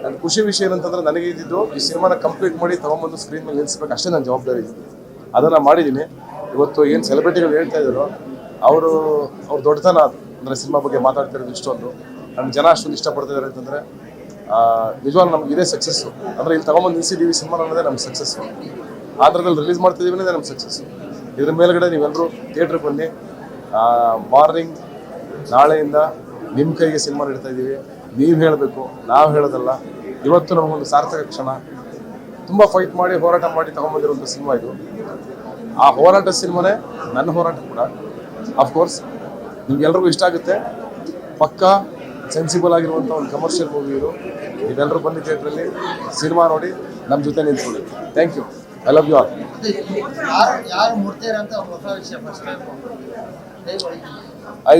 E: ನನ್ನ ಖುಷಿ ವಿಷಯ ಏನಂತಂದ್ರೆ, ನನಗೆ ಇದ್ದಿದ್ದು ಈ ಸಿನಿಮಾನ ಕಂಪ್ಲೀಟ್ ಮಾಡಿ ತೊಗೊಂಬಂದು ಸ್ಕ್ರೀನ್ ಮೇಲೆ ನಿಲ್ಲಿಸ್ಬೇಕು, ಅಷ್ಟೇ ನನ್ನ ಜವಾಬ್ದಾರಿ ಇತ್ತು. ಅದನ್ನು ಮಾಡಿದ್ದೀನಿ. ಇವತ್ತು ಏನು ಸೆಲೆಬ್ರಿಟಿಗಳು ಹೇಳ್ತಾ ಇದ್ದಾರೋ ಅವ್ರ ದೊಡ್ಡತನ ಅದು. ಅಂದರೆ ಸಿನಿಮಾ ಬಗ್ಗೆ ಮಾತಾಡ್ತಿರೋದು ಇಷ್ಟೊಂದು, ನನ್ನ ಜನ ಅಷ್ಟೊಂದು ಇಷ್ಟಪಡ್ತಿದ್ದಾರೆ ಅಂತಂದರೆ ನಿಜವಾಗ್ಲೂ ನಮ್ಗೆ ಇದೇ ಸಕ್ಸಸ್ಸು. ಅಂದರೆ ಇಲ್ಲಿ ತೊಗೊಂಬಂದು ನಿಲ್ಲಿಸಿದ್ದೀವಿ ಸಿನಿಮಾ ಅನ್ನೋದೇ ನಮ್ಗೆ ಸಕ್ಸಸ್ಸು. ಆಂಧ್ರದಲ್ಲಿ ರಿಲೀಸ್ ಮಾಡ್ತಿದ್ದೀವಿ ಅನ್ನೋದೇ ನಮ್ಮ ಸಕ್ಸಸ್ಸು. ಇದ್ರ ಮೇಲ್ಗಡೆ ನೀವೆಲ್ಲರೂ ಥಿಯೇಟ್ರಿಗೆ ಬನ್ನಿ. ಮಾರ್ನಿಂಗ್ ನಾಳೆಯಿಂದ ನಿಮ್ಮ ಕೈಗೆ ಸಿನಿಮಾ ನೀಡ್ತಾ ಇದ್ದೀವಿ. ನೀವು ಹೇಳಬೇಕು, ನಾವು ಹೇಳೋದಲ್ಲ. ಇವತ್ತು ನಮಗೊಂದು ಸಾರ್ಥಕ ಕ್ಷಣ. ತುಂಬ ಫೈಟ್ ಮಾಡಿ ಹೋರಾಟ ಮಾಡಿ ತೊಗೊಂಬಂದಿರುವಂಥ ಸಿನಿಮಾ ಇದು. ಆ ಹೋರಾಟ ಸಿನಿಮಾನೇ ನನ್ನ ಹೋರಾಟ ಕೂಡ. ಅಫ್ಕೋರ್ಸ್ ನಿಮ್ಗೆಲ್ರಿಗೂ ಇಷ್ಟ ಆಗುತ್ತೆ. ಪಕ್ಕಾ ಸೆನ್ಸಿಬಲ್ ಆಗಿರುವಂಥ ಒಂದು ಕಮರ್ಷಿಯಲ್ ಮೂವಿ ಇದು. ನೀವೆಲ್ಲರೂ ಬನ್ನಿ ಥಿಯೇಟ್ರಲ್ಲಿ ಸಿನಿಮಾ ನೋಡಿ, ನಮ್ಮ ಜೊತೆ ನಿಂತ್ಕೊಳ್ಳಿ. Thank you. I love you all.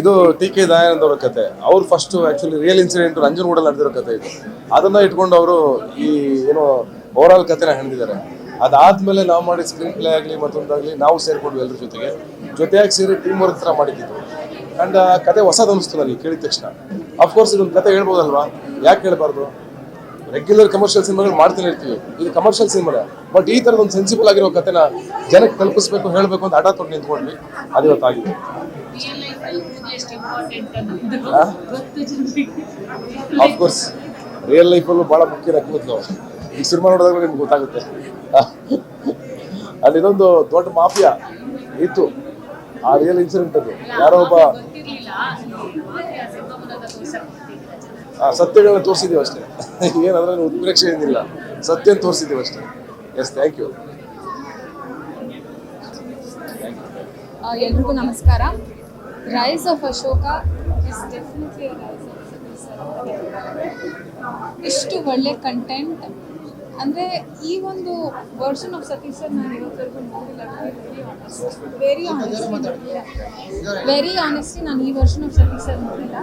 E: ಇದು ಟಿ.ಕೆ. ದಯಾನಂದ್ ಅವರ ಕತೆ. ಅವ್ರು ಫಸ್ಟು ಆ್ಯಕ್ಚುಲಿ ರಿಯಲ್ ಇನ್ಸಿಡೆಂಟು ನಂಜನಗೂಡಲ್ಲಿ ನಡೆದಿರೋ ಕತೆ ಇದು. ಅದನ್ನು ಇಟ್ಕೊಂಡು ಅವರು ಈ ಏನೋ ಓವರಾಲ್ ಕತೆನ ಹೆಣ್ದಿದ್ದಾರೆ. ಅದಾದಮೇಲೆ ನಾವು ಮಾಡಿ ಸ್ಕ್ರೀನ್ ಪ್ಲೇ ಆಗಲಿ ಮತ್ತೊಂದಾಗಲಿ ನಾವು ಸೇರಿಕೊಂಡ್ವಿ ಎಲ್ಲರ ಜೊತೆಯಾಗಿ ಸೇರಿ ಟೀಮ್ ವರ್ಕ್ ಥರ ಮಾಡಿದ್ದು. ಆ್ಯಂಡ್ ಆ ಕತೆ ಹೊಸದು ಅನ್ನಿಸ್ತು ನನಗೆ ಕೇಳಿದ ತಕ್ಷಣ. ಅಫ್ಕೋರ್ಸ್ ಇದೊಂದು ಕತೆ ಹೇಳ್ಬೋದಲ್ವಾ, ಯಾಕೆ ಹೇಳ್ಬಾರ್ದು? ರೆಗ್ಯುಲರ್ ಕಮರ್ಷಿಯಲ್ ಸಿನಿಮಾಗಳು ಮಾಡ್ತಾನೆ ಇರ್ತೀವಿ, ಇದು ಕಮರ್ಷಿಯಲ್ ಸಿನಿಮಾನೇ. ಬಟ್ ಈ ಥರದ ಒಂದು ಸೆನ್ಸಿಬಲ್ ಆಗಿರೋ ಕತೆನ ಜನಕ್ಕೆ ತಲುಪಿಸ್ಬೇಕು, ಹೇಳಬೇಕು ಅಂತ ಹಠ ತೊಟ್ಟು ನಿಂತ್ಕೊಂಡ್ವಿ. ಅದು ಇವತ್ತಾಗಿದೆ. ಅಫ್ಕೋರ್ಸ್ ರಿಯಲ್ ಲೈಫಲ್ಲೂ ಭಾಳ ಮುಖ್ಯ ರಕ್ಕೂದ್ಲು. ಈ ಸಿನಿಮಾ ನೋಡಿದಾಗ ನಿಮ್ಗೆ ಗೊತ್ತಾಗುತ್ತೆ. ಅಲ್ಲಿ ಇನ್ನೊಂದು ದೊಡ್ಡ ಮಾಫಿಯಾ ಇತ್ತು, ಆ ರಿಯಲ್ ಇನ್ಸಿಡೆಂಟ್ ಅದು. ಯಾರೋ ಒಬ್ಬ ಸತ್ಯಗಳನ್ನ ತೋರಿಸಿದ್ದೀವಿ ಅಷ್ಟೇ, ಏನಂದ್ರೆ ಉತ್ಪ್ರೇಕ್ಷೆ ಏನಿಲ್ಲ, ಸತ್ಯ ತೋರಿಸಿದ್ದೀವಿ ಅಷ್ಟೇ. Yes, thank you.
C: ಎಲ್ರಿಗೂ ನಮಸ್ಕಾರ. Rise of Ashoka is definitely rise of ಇಷ್ಟು ಒಳ್ಳೆ ಕಂಟೆಂಟ್. ಅಂದರೆ ಈ ಒಂದು ವರ್ಷನ್ ಆಫ್ ಸತೀಶ್ ಸರ್ ನಾನು ಇವತ್ತವರೆಗೂ ನೋಡಿಲ್ಲ. ವೆರಿ ಆನೆಸ್ಟ್ಲಿ ನಾನು ಈ ವರ್ಷನ್ ಆಫ್ ಸತೀಶ್ ಸರ್ ನೋಡಿಲ್ಲ.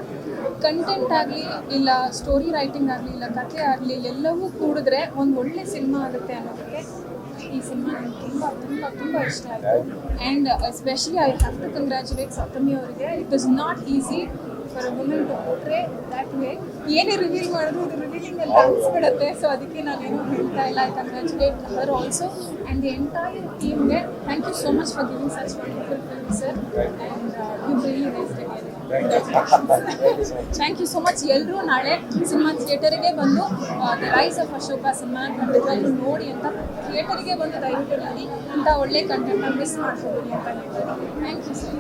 C: ಕಂಟೆಂಟ್ ಆಗಲಿ ಇಲ್ಲ ಸ್ಟೋರಿ ರೈಟಿಂಗ್ ಆಗಲಿ ಇಲ್ಲ ಕಥೆ ಆಗಲಿ ಎಲ್ಲವೂ ಕೂಡಿದ್ರೆ ಒಂದು ಒಳ್ಳೆ ಸಿನಿಮಾ ಆಗುತ್ತೆ ಅನ್ನೋದಕ್ಕೆ ಈ ಸಿನಿಮಾ ನನಗೆ ತುಂಬ ತುಂಬ ತುಂಬ ಇಷ್ಟ ಆಯಿತು. And especially I have to congratulate Saptami ಅವರಿಗೆ. It is not easy for a women to portray that way. ಏನೇ ರಿವೀಲ್ ಮಾಡಿದ್ರು ಇದು ರಿವೀಲಿಂಗಲ್ಲಿ ಅನಿಸ್ಬಿಡುತ್ತೆ. ಸೊ ಅದಕ್ಕೆ ನಾನೇನು ಹೇಳ್ತಾ ಇಲ್ಲ. I congratulate her also and the entire ಟೀಮ್ಗೆ. Thank you so much for giving such wonderful film sir. And you really raised again. Thank you so much. ಎಲ್ಲರೂ ನಾಳೆ ಸಿನಿಮಾ ಥಿಯೇಟರಿಗೆ ಬಂದು the rise of Ashoka cinema ಖಂಡಿತವಾಗ್ಲೂ ನೋಡಿ ಅಂತ ಥಿಯೇಟರಿಗೆ ಬಂದು ದಯವಿಟ್ಟು ನೋಡಿ. ಇಂಥ ಒಳ್ಳೆ ಕಂಟೆಂಟ್ನ ಮಿಸ್ ಮಾಡ್ಕೋಬೋದು ಅಂತ ಹೇಳ್ತೀನಿ. Thank you sir.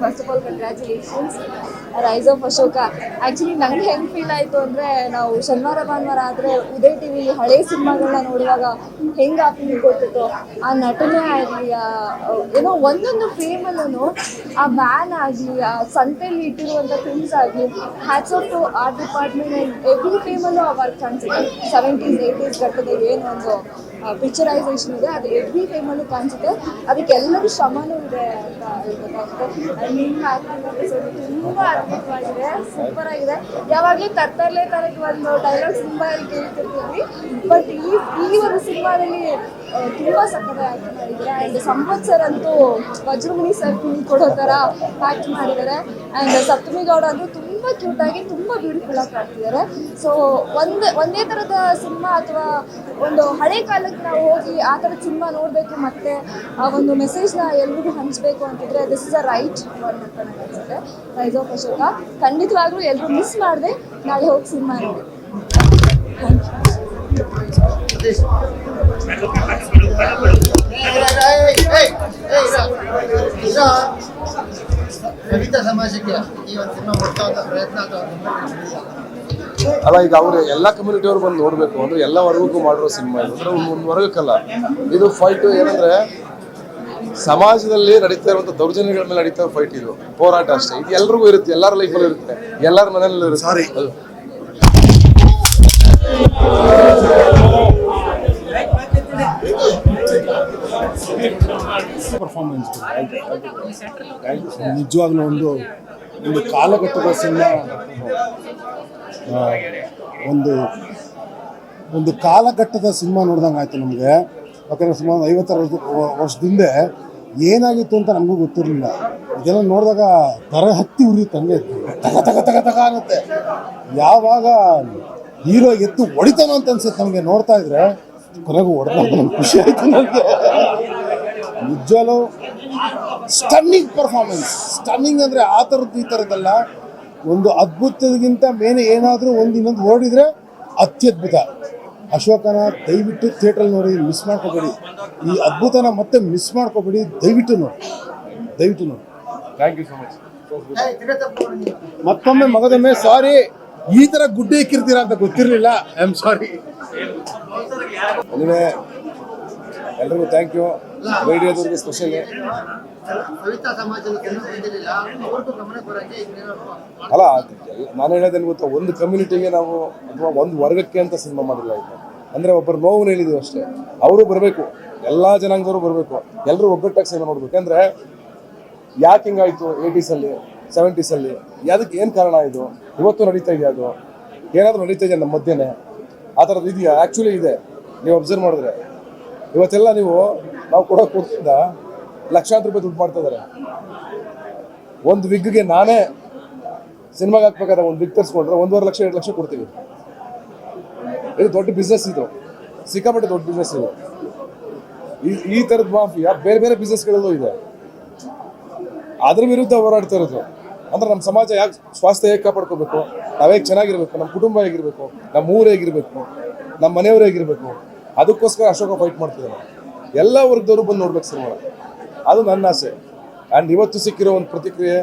C: First of all congratulations rise of Ashoka. Actually ನನಗೆ ಹೆಂಗೆ ಫೀಲ್ ಆಯಿತು ಅಂದರೆ, ನಾವು ಶನಿವಾರ ಭಾನುವಾರ ಆದರೆ ಉದಯ್ ಟಿ ವಿಲಿ ಹಳೆ ಸಿನಿಮಾಗಳನ್ನ ನೋಡುವಾಗ ಹೆಂಗೆ ಆ ಫೀಲ್ ಕೊಡ್ತಿತ್ತು. ಆ ನಟನೆ ಆಗಲಿ, ಏನೋ ಒಂದೊಂದು ಫ್ರೇಮಲ್ಲೂ ಆ ವ್ಯಾನ್ ಆಗಲಿ, ಆ ಸಂತೆಯಲ್ಲಿ ಇಟ್ಟಿರುವಂಥ ಥಿಂಗ್ಸ್ ಆಗಲಿ, hats off to art department. And every ಫ್ರೇಮಲ್ಲೂ ಆ ವರ್ಕ್ ಕಾಣಿಸುತ್ತೆ. 70s 80s ಘಟ್ಟದ ಏನು ಒಂದು ಪಿಕ್ಚರೈಸೇಷನ್ ಇದೆ ಅದು ಎವ್ರಿ ಟೈಮಲ್ಲೂ ಕಾಣಿಸುತ್ತೆ. ಅದಕ್ಕೆಲ್ಲರೂ ಶ್ರಮನೂ ಇದೆ ಅಂತ ಹೇಳ್ಬೇಕಾಗುತ್ತೆ. ನಿಮ್ಮ ಆ್ಯಕ್ಟಿಂಗ್ ತುಂಬ ಅದ್ಭುತವಾಗಿದೆ, ಸೂಪರ್ ಆಗಿದೆ. ಯಾವಾಗಲೂ ತರ್ತರಲೇ ಥರದ ಒಂದು ಡೈಲಾಗ್ಸ್ ತುಂಬ ಕೇಳ್ತಿರ್ತೀವಿ. ಬಟ್ ಈ ಒಂದು ಸಿನಿಮಾದಲ್ಲಿ ತುಂಬ ಸಕ್ಕತ್ತಾಗಿ ಆ್ಯಕ್ಟ್ ಮಾಡಿದ್ದಾರೆ. ಆ್ಯಂಡ್ ಸಂಪತ್ ಸರ್ ಅಂತೂ ವಜ್ರಮುನಿ ಸರ್ ಫೀಲ್ ಕೊಡೋ ಥರ ಆ್ಯಕ್ಟ್ ಮಾಡಿದ್ದಾರೆ. ಆ್ಯಂಡ್ ಸಪ್ತಮಿ ಗೌಡ ಅಂತೂ ತುಂಬ ತುಂಬ ಕ್ಯೂಟಾಗಿ ತುಂಬ ಬ್ಯೂಟಿಫುಲ್ ಆಗಿ ಕಾಣ್ತಿದ್ದಾರೆ. ಸೊ ಒಂದೇ ಥರದ ಸಿನಿಮಾ ಅಥವಾ ಒಂದು ಹಳೆ ಕಾಲಕ್ಕೆ ನಾವು ಹೋಗಿ ಆ ಥರದ ಸಿನಿಮಾ ನೋಡಬೇಕು ಮತ್ತು ಆ ಒಂದು ಮೆಸೇಜ್ನ ಎಲ್ರಿಗೂ ಹಂಚಬೇಕು ಅಂತಿದ್ರೆ this is a right word ಅಂತ ನನಗೆ ಅನಿಸುತ್ತೆ. ರೈಸ್ ಆಫ್ ಅಶೋಕ ಖಂಡಿತವಾಗ್ಲೂ ಎಲ್ಲರೂ ಮಿಸ್ ಮಾಡಿದೆ ನಾಳೆ ಹೋಗಿ ಸಿನಿಮಾ ನೋಡಿ.
M: ಅಲ್ಲ, ಈಗ ಅವರು ಎಲ್ಲ ಕಮ್ಯುನಿಟಿ ಅವರು ಬಂದು ನೋಡಬೇಕು ಅಂದ್ರೆ ಎಲ್ಲ ವರ್ಗಕ್ಕೂ ಮಾಡಿರೋ ಸಿನಿಮಾ ಇದು. ಅಂದ್ರೆ ಒಂದು ವರ್ಗಕ್ಕಲ್ಲ, ಇದು ಫೈಟ್ ಏನಂದ್ರೆ ಸಮಾಜದಲ್ಲಿ ನಡೀತಾ ಇರುವಂತ ದೌರ್ಜನ್ಯಗಳ ಮೇಲೆ ನಡೀತಾ ಇರೋ ಫೈಟ್, ಇದು ಹೋರಾಟ ಅಷ್ಟೇ. ಇದು ಎಲ್ರಿಗೂ ಇರುತ್ತೆ, ಎಲ್ಲರ ಲೈಫಲ್ಲಿ ಇರುತ್ತೆ, ಎಲ್ಲರ ಮನೆಯಲ್ಲೂ ಇರುತ್ತೆ. ಸಾರಿ
E: ಪರ್ಫಾರ್ಮೆನ್ಸ್ ನಿಜವಾಗ್ಲೂ ಒಂದು ಕಾಲಘಟ್ಟದ ಸಿನಿಮಾ, ಒಂದು ಕಾಲಘಟ್ಟದ ಸಿನಿಮಾ ನೋಡ್ದಂಗೆ ಆಯಿತು ನಮಗೆ. ಯಾಕಂದರೆ ಸುಮಾರು 50 ವರ್ಷದಿಂದ ಏನಾಗಿತ್ತು ಅಂತ ನಮಗೂ ಗೊತ್ತಿರಲಿಲ್ಲ. ಇದೆಲ್ಲ ನೋಡಿದಾಗ ತರ ಹತ್ತಿ ಉರಿಯುತ್ತೆ, ಹಂಗೆ ತಗ ತಗ ತಗ ತಗ ಅನ್ನತ್ತೆ. ಯಾವಾಗ ಹೀರೋ ಎತ್ತು ಹೊಡಿತಾನೋ ಅಂತ ಅನ್ಸುತ್ತೆ ನಮಗೆ ನೋಡ್ತಾ ಇದ್ರೆ. ಕೊನೆಗೂ ಹೊಡೆದ ನಮ್ಗೆ ಖುಷಿ ಆಯಿತು ನನಗೆ. ನಿಜವಾಗ್ಲೂ ಸ್ಟನ್ನಿಂಗ್ ಪರ್ಫಾರ್ಮೆನ್ಸ್. ಸ್ಟನ್ನಿಂಗ್ ಅಂದರೆ ಆ ಥರದ್ದು ಈ ಥರದ್ದಲ್ಲ, ಒಂದು ಅದ್ಭುತಕ್ಕಿಂತ ಮೇಲೆ ಏನಾದರೂ ಇನ್ನೊಂದು ಓಡಿದ್ರೆ ಅತ್ಯದ್ಭುತ. ಅಶೋಕನ ದಯವಿಟ್ಟು ಥಿಯೇಟ್ರಲ್ಲಿ ನೋಡಿ, ಮಿಸ್ ಮಾಡ್ಕೋಬೇಡಿ. ಈ ಅದ್ಭುತನ ಮತ್ತೆ ಮಿಸ್ ಮಾಡ್ಕೋಬೇಡಿ, ದಯವಿಟ್ಟು ನೋಡಿ.
M: Thank you so much.
E: ಮತ್ತೊಮ್ಮೆ ಮಗದೊಮ್ಮೆ ಸಾರಿ, ಈ ಥರ ಗುಡ್ಡೆ ಇಕ್ಕಿರ್ತೀರಾ ಅಂತ ಗೊತ್ತಿರಲಿಲ್ಲ. I am sorry.
M: ನೀವೇ ಎಲ್ರಿಗೂ ಥ್ಯಾಂಕ್ ಯು. ರೇಡಿಯೋದವ್ರಿಗೆ ಸ್ಪೆಷಲಿ. ಅಲ್ಲ, ನಾನು ಹೇಳೋದೇನು ಗೊತ್ತಾ, ಒಂದು ಕಮ್ಯುನಿಟಿಗೆ ನಾವು ಅಥವಾ ಒಂದು ವರ್ಗಕ್ಕೆ ಅಂತ ಸಿನಿಮಾ ಮಾಡಿಲ್ಲ. ಈಗ ಅಂದರೆ ಒಬ್ಬರು ನೋವು ಹೇಳಿದೀವಿ ಅಷ್ಟೇ. ಅವರು ಬರಬೇಕು, ಎಲ್ಲ ಜನಾಂಗದವರು ಬರಬೇಕು, ಎಲ್ಲರೂ ಒಗ್ಗಟ್ಟಾಗಿ ಸಿನಿಮಾ ನೋಡ್ಬೇಕು. ಯಾಕಂದರೆ ಯಾಕೆ ಹಿಂಗಾಯಿತು 80s, 70s, ಅದಕ್ಕೆ ಏನು ಕಾರಣ ಇದು? ಇವತ್ತು ನಡೀತಾ ಇದೆಯಾ? ಅದು ಏನಾದರೂ ನಡೀತಾ ಇದೆಯಾ ನಮ್ಮ ಮಧ್ಯೆ? ಆ ಥರದ್ದು ಇದೆಯಾ? ಆ್ಯಕ್ಚುಲಿ ಇದೆ. ನೀವು ಅಬ್ಸರ್ವ್ ಮಾಡಿದ್ರೆ ಇವತ್ತೆಲ್ಲ ನಾವು ಕೊಡ್ತಿದ್ದ ಲಕ್ಷಾಂತರ ರೂಪಾಯಿ ದುಡ್ಡು ಮಾಡ್ತಾ ಇದ್ದಾರೆ. ಒಂದು ವಿಗ್ಗೆ ನಾನೇ ಸಿನಿಮಾಗೆ ಹಾಕ್ಬೇಕಾದ್ರೆ ಒಂದು ವಿಗ್ ತರಿಸ್ಕೊಂಡ್ರೆ 1.5 ಲಕ್ಷ 2 ಲಕ್ಷ ಕೊಡ್ತೀವಿ. ಇದು ದೊಡ್ಡ ಬಿಸ್ನೆಸ್, ಇದು ಸಿಕ್ಕಾಪಟ್ಟೆ ದೊಡ್ಡ ಬಿಸ್ನೆಸ್ ಇದು. ಈ ಥರದ ಮಾಫಿಯಾ ಬೇರೆ ಬೇರೆ ಬಿಸ್ನೆಸ್ಗಳಲ್ಲೂ ಇದೆ. ಅದ್ರ ವಿರುದ್ಧ ಹೋರಾಡ್ತಾ ಇರೋದು. ಅಂದ್ರೆ ನಮ್ಮ ಸಮಾಜ ಯಾಕೆ ಸ್ವಾಸ್ಥ್ಯ ಹೇಗೆ ಕಾಪಾಡ್ಕೋಬೇಕು, ನಾವು ಹೇಗೆ ಚೆನ್ನಾಗಿರ್ಬೇಕು, ನಮ್ಮ ಕುಟುಂಬ ಹೇಗಿರ್ಬೇಕು, ನಮ್ಮ ಊರು ಹೇಗಿರ್ಬೇಕು, ನಮ್ಮ ಮನೆಯವರು ಹೇಗಿರ್ಬೇಕು, ಅದಕ್ಕೋಸ್ಕರ ಅಶೋಕ ಫೈಟ್ ಮಾಡ್ತಿದ್ದಾರೆ. ಎಲ್ಲ ವರ್ಗದವರು ಬಂದು ನೋಡ್ಬೇಕು ಸಿನಿಮಾ, ಅದು ನನ್ನ ಆಸೆ. ಆ್ಯಂಡ್ ಇವತ್ತು ಸಿಕ್ಕಿರೋ ಒಂದು ಪ್ರತಿಕ್ರಿಯೆ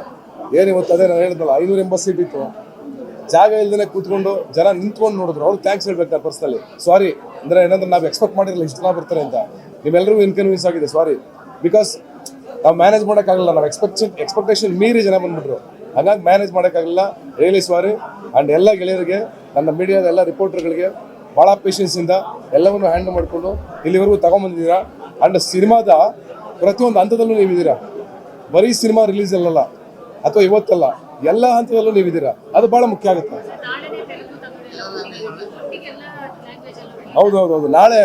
M: ಏನಿವತ್ತು, ಅದೇ ನಾನು ಹೇಳಿದ್ನಲ್ಲ, 580 ಸೀಟ್ ಇತ್ತು, ಜಾಗ ಇಲ್ದೇ ಕೂತ್ಕೊಂಡು ಜನ ನಿಂತ್ಕೊಂಡು ನೋಡಿದ್ರು. ಅವ್ರು ಥ್ಯಾಂಕ್ಸ್ ಹೇಳ್ಬೇಕು ನಾನು ಪರ್ಸ್ನಲಿ. ಸಾರಿ, ಅಂದರೆ ಏನಂದ್ರೆ ನಾವು ಎಕ್ಸ್ಪೆಕ್ಟ್ ಮಾಡಿರಲಿಲ್ಲ ಇಷ್ಟು ಜನ ಬರ್ತಾರೆ ಅಂತ. ನಿಮ್ಮೆಲ್ಲರಿಗೂ ಇನ್ಕನ್ವೀನ್ಸ್ ಆಗಿದೆ, ಸಾರಿ. ಬಿಕಾಸ್ ನಾವು ಮ್ಯಾನೇಜ್ ಮಾಡೋಕ್ಕಾಗಲ್ಲ, ನಾವು ಎಕ್ಸ್ಪೆಕ್ಟೇಷನ್ ಮೀರಿ ಜನ ಬಂದ್ಬಿಟ್ರು, ಹಾಗಾಗಿ ಮ್ಯಾನೇಜ್ ಮಾಡೋಕ್ಕಾಗಲಿಲ್ಲ. Really sorry. ಆ್ಯಂಡ್ ಎಲ್ಲ ಗೆಳೆಯರಿಗೆ, ನನ್ನ ಮೀಡಿಯಾದ ಎಲ್ಲ ರಿಪೋರ್ಟರ್ಗಳಿಗೆ ಭಾಳ ಪೇಷನ್ಸಿಂದ ಎಲ್ಲವನ್ನೂ ಹ್ಯಾಂಡಲ್ ಮಾಡಿಕೊಂಡು ಇಲ್ಲಿವರೆಗೂ ತಗೊಂಬಂದಿದ್ದೀರಾ. ಆ್ಯಂಡ್ ಸಿನಿಮಾದ ಪ್ರತಿಯೊಂದು ಹಂತದಲ್ಲೂ ನೀವಿದ್ದೀರಾ. ಬರೀ ಸಿನಿಮಾ ರಿಲೀಸ್ ಅಲ್ಲಲ್ಲ ಅಥವಾ ಇವತ್ತಲ್ಲ, ಎಲ್ಲ ಹಂತದಲ್ಲೂ ನೀವಿದ್ದೀರಾ. ಅದು ಭಾಳ ಮುಖ್ಯ ಆಗುತ್ತೆ. ಹೌದು. ನಾಳೆ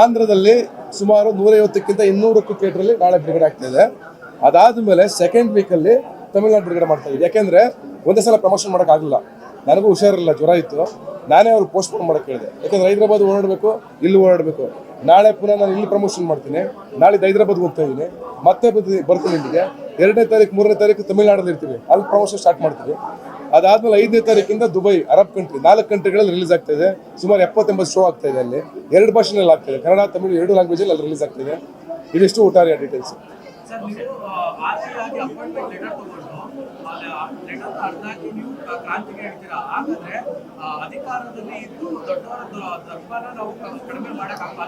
M: ಆಂಧ್ರದಲ್ಲಿ ಸುಮಾರು 150ಕ್ಕಿಂತ 200ಕ್ಕೂ ಥಿಯೇಟ್ರಲ್ಲಿ ನಾಳೆ ಬಿಡುಗಡೆ ಆಗ್ತಾಯಿದೆ. ಅದಾದ ಮೇಲೆ ಸೆಕೆಂಡ್ ವೀಕಲ್ಲಿ ತಮಿಳ್ನಾಡು ಬಿಡುಗಡೆ ಮಾಡ್ತಾ ಇದ್ದೀವಿ. ಯಾಕೆಂದರೆ ಒಂದೇ ಸಲ ಪ್ರಮೋಷನ್ ಮಾಡೋಕ್ಕಾಗಲಿಲ್ಲ, ನನಗೂ ಹುಷಾರಿಲ್ಲ, ಜ್ವರ ಇತ್ತು. ನಾನೇ ಅವ್ರು ಪೋಸ್ಟ್ಪೋನ್ ಮಾಡೋಕ್ಕೆ ಹೇಳಿದೆ. ಯಾಕಂದರೆ ಹೈದ್ರಾಬಾದ್ ಓಡಾಡಬೇಕು, ಇಲ್ಲಿ ಓಡಾಡಬೇಕು. ನಾಳೆ ಪುನಃ ನಾನು ಇಲ್ಲಿ ಪ್ರಮೋಷನ್ ಮಾಡ್ತೀನಿ. ನಾಳೆ ಹೈದ್ರಾಬಾದ್ಗೆ ಹೋಗ್ತಾ ಇದ್ದೀನಿ, ಮತ್ತೆ ಬರ್ತೀನಿ ಇಲ್ಲಿಗೆ. 2ನೇ ತಾರೀಕು 3ನೇ ತಾರೀಕು ತಮಿಳ್ನಾಡಲ್ಲಿ ಇರ್ತೀವಿ, ಅಲ್ಲಿ ಪ್ರಮೋಷನ್ ಸ್ಟಾರ್ಟ್ ಮಾಡ್ತೀವಿ. ಅದಾದಮೇಲೆ 5ನೇ ತಾರೀಕಿಂದ ದುಬೈ, ಅರಬ್ ಕಂಟ್ರಿ 4 ಕಂಟ್ರಿಗಳಲ್ಲಿ ರಿಲೀಸ್ ಆಗ್ತಾ ಇದೆ. ಸುಮಾರು 70-80 ಶೋ ಆಗ್ತಾ ಇದೆ. ಅಲ್ಲಿ 2 ಭಾಷೆನಲ್ಲಿ ಆಗ್ತಾಯಿದೆ, ಕನ್ನಡ ತಮಿಳು 2 ಲ್ಯಾಂಗ್ವೇಜಲ್ಲಿ ಅಲ್ಲಿ ರಿಲೀಸ್ ಆಗ್ತಿದೆ. ಇದಿಷ್ಟು ಒಟ್ಟಾರೆ ಡೀಟೇಲ್ಸ್.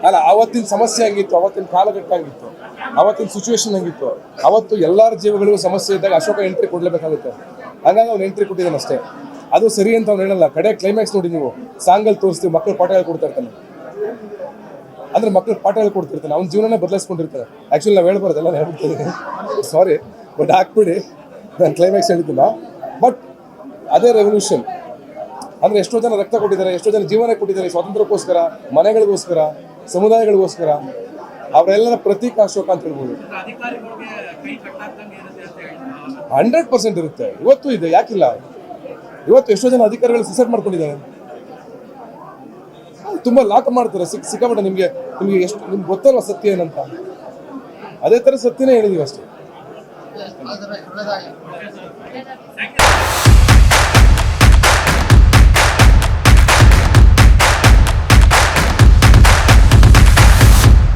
M: ಅಲ್ಲ, ಅವತ್ತಿನ ಸಮಸ್ಯೆ ಆಗಿತ್ತು, ಅವತ್ತಿನ ಕಾಲಘಟ್ಟ ಆಗಿತ್ತು, ಅವತ್ತಿನ ಸಿಚುವೇಶನ್ ಆಗಿತ್ತು. ಅವತ್ತು ಎಲ್ಲರ ಜೀವಗಳಿಗೂ ಸಮಸ್ಯೆ ಇದ್ದಾಗ ಅಶೋಕ ಎಂಟ್ರಿ ಕೊಡಲೇಬೇಕಾಗುತ್ತೆ. ಹಾಗಾಗಿ ಅವ್ನು ಎಂಟ್ರಿ ಕೊಟ್ಟಿದ್ದಾನೆ ಅಷ್ಟೇ. ಅದು ಸರಿ ಅಂತ ಅವ್ನು ಹೇಳಲ್ಲ. ಕಡೆ ಕ್ಲೈಮ್ಯಾಕ್ಸ್ ನೋಡಿ, ನೀವು ಸಾಂಗಲ್ಲಿ ತೋರಿಸ್ತೀವಿ, ಮಕ್ಕಳು ಪಾಠ ಹೇಳ್ಕೊಡ್ತಾ ಇರ್ತಾನೆ. ಅಂದರೆ ಮಕ್ಕಳು ಪಾಠ ಹೇಳ್ಕೊಡ್ತಿರ್ತಾನೆ, ಅವ್ನ ಜೀವನನೇ ಬದಲಾಯಿಸ್ಕೊಂಡಿರ್ತಾನೆ. ಆ್ಯಕ್ಚುಲಿ ನಾವು ಹೇಳ್ಬಾರ್ದೆಲ್ಲ ಹೇಳ್ಬಿಡ್ತೀನಿ, ಸಾರಿ. ಬಟ್ ಹಾಕ್ಬಿಡಿ, ನಾನು ಕ್ಲೈಮ್ಯಾಕ್ಸ್ ಹೇಳ್ತಿಲ್ಲ. ಬಟ್ ಅದೇ ರೆವಲ್ಯೂಷನ್. ಅಂದರೆ ಎಷ್ಟೋ ಜನ ರಕ್ತ ಕೊಟ್ಟಿದ್ದಾರೆ, ಎಷ್ಟೋ ಜನ ಜೀವನ ಕೊಟ್ಟಿದ್ದಾರೆ ಸ್ವಾತಂತ್ರ್ಯಕ್ಕೋಸ್ಕರ, ಮನೆಗಳಿಗೋಸ್ಕರ, ಸಮುದಾಯಗಳಿಗೋಸ್ಕರ. ಅವರೆಲ್ಲರ ಪ್ರತೀಕ ಅಶೋಕ ಅಂತ ಹೇಳ್ಬೋದು. 100% ಇರುತ್ತೆ, ಇವತ್ತು ಇದೆ, ಯಾಕಿಲ್ಲ? ಇವತ್ತು ಎಷ್ಟೋ ಜನ ಅಧಿಕಾರಿಗಳು ಸುಸೈಡ್ ಮಾಡ್ಕೊಂಡಿದ್ದಾರೆ. ತುಂಬ ಲಾಕ್ ಮಾಡ್ತಾರೆ, ಸಿಕ್ಕಾಪಟ್ಟೆ. ನಿಮಗೆ ಎಷ್ಟು ನಿಮ್ಗೆ ಗೊತ್ತಲ್ಲ ಸತ್ಯ ಏನಂತ, ಅದೇ ಥರ ಸತ್ಯನೇ ಹೇಳಿದೀವಿ ಅಷ್ಟೇ.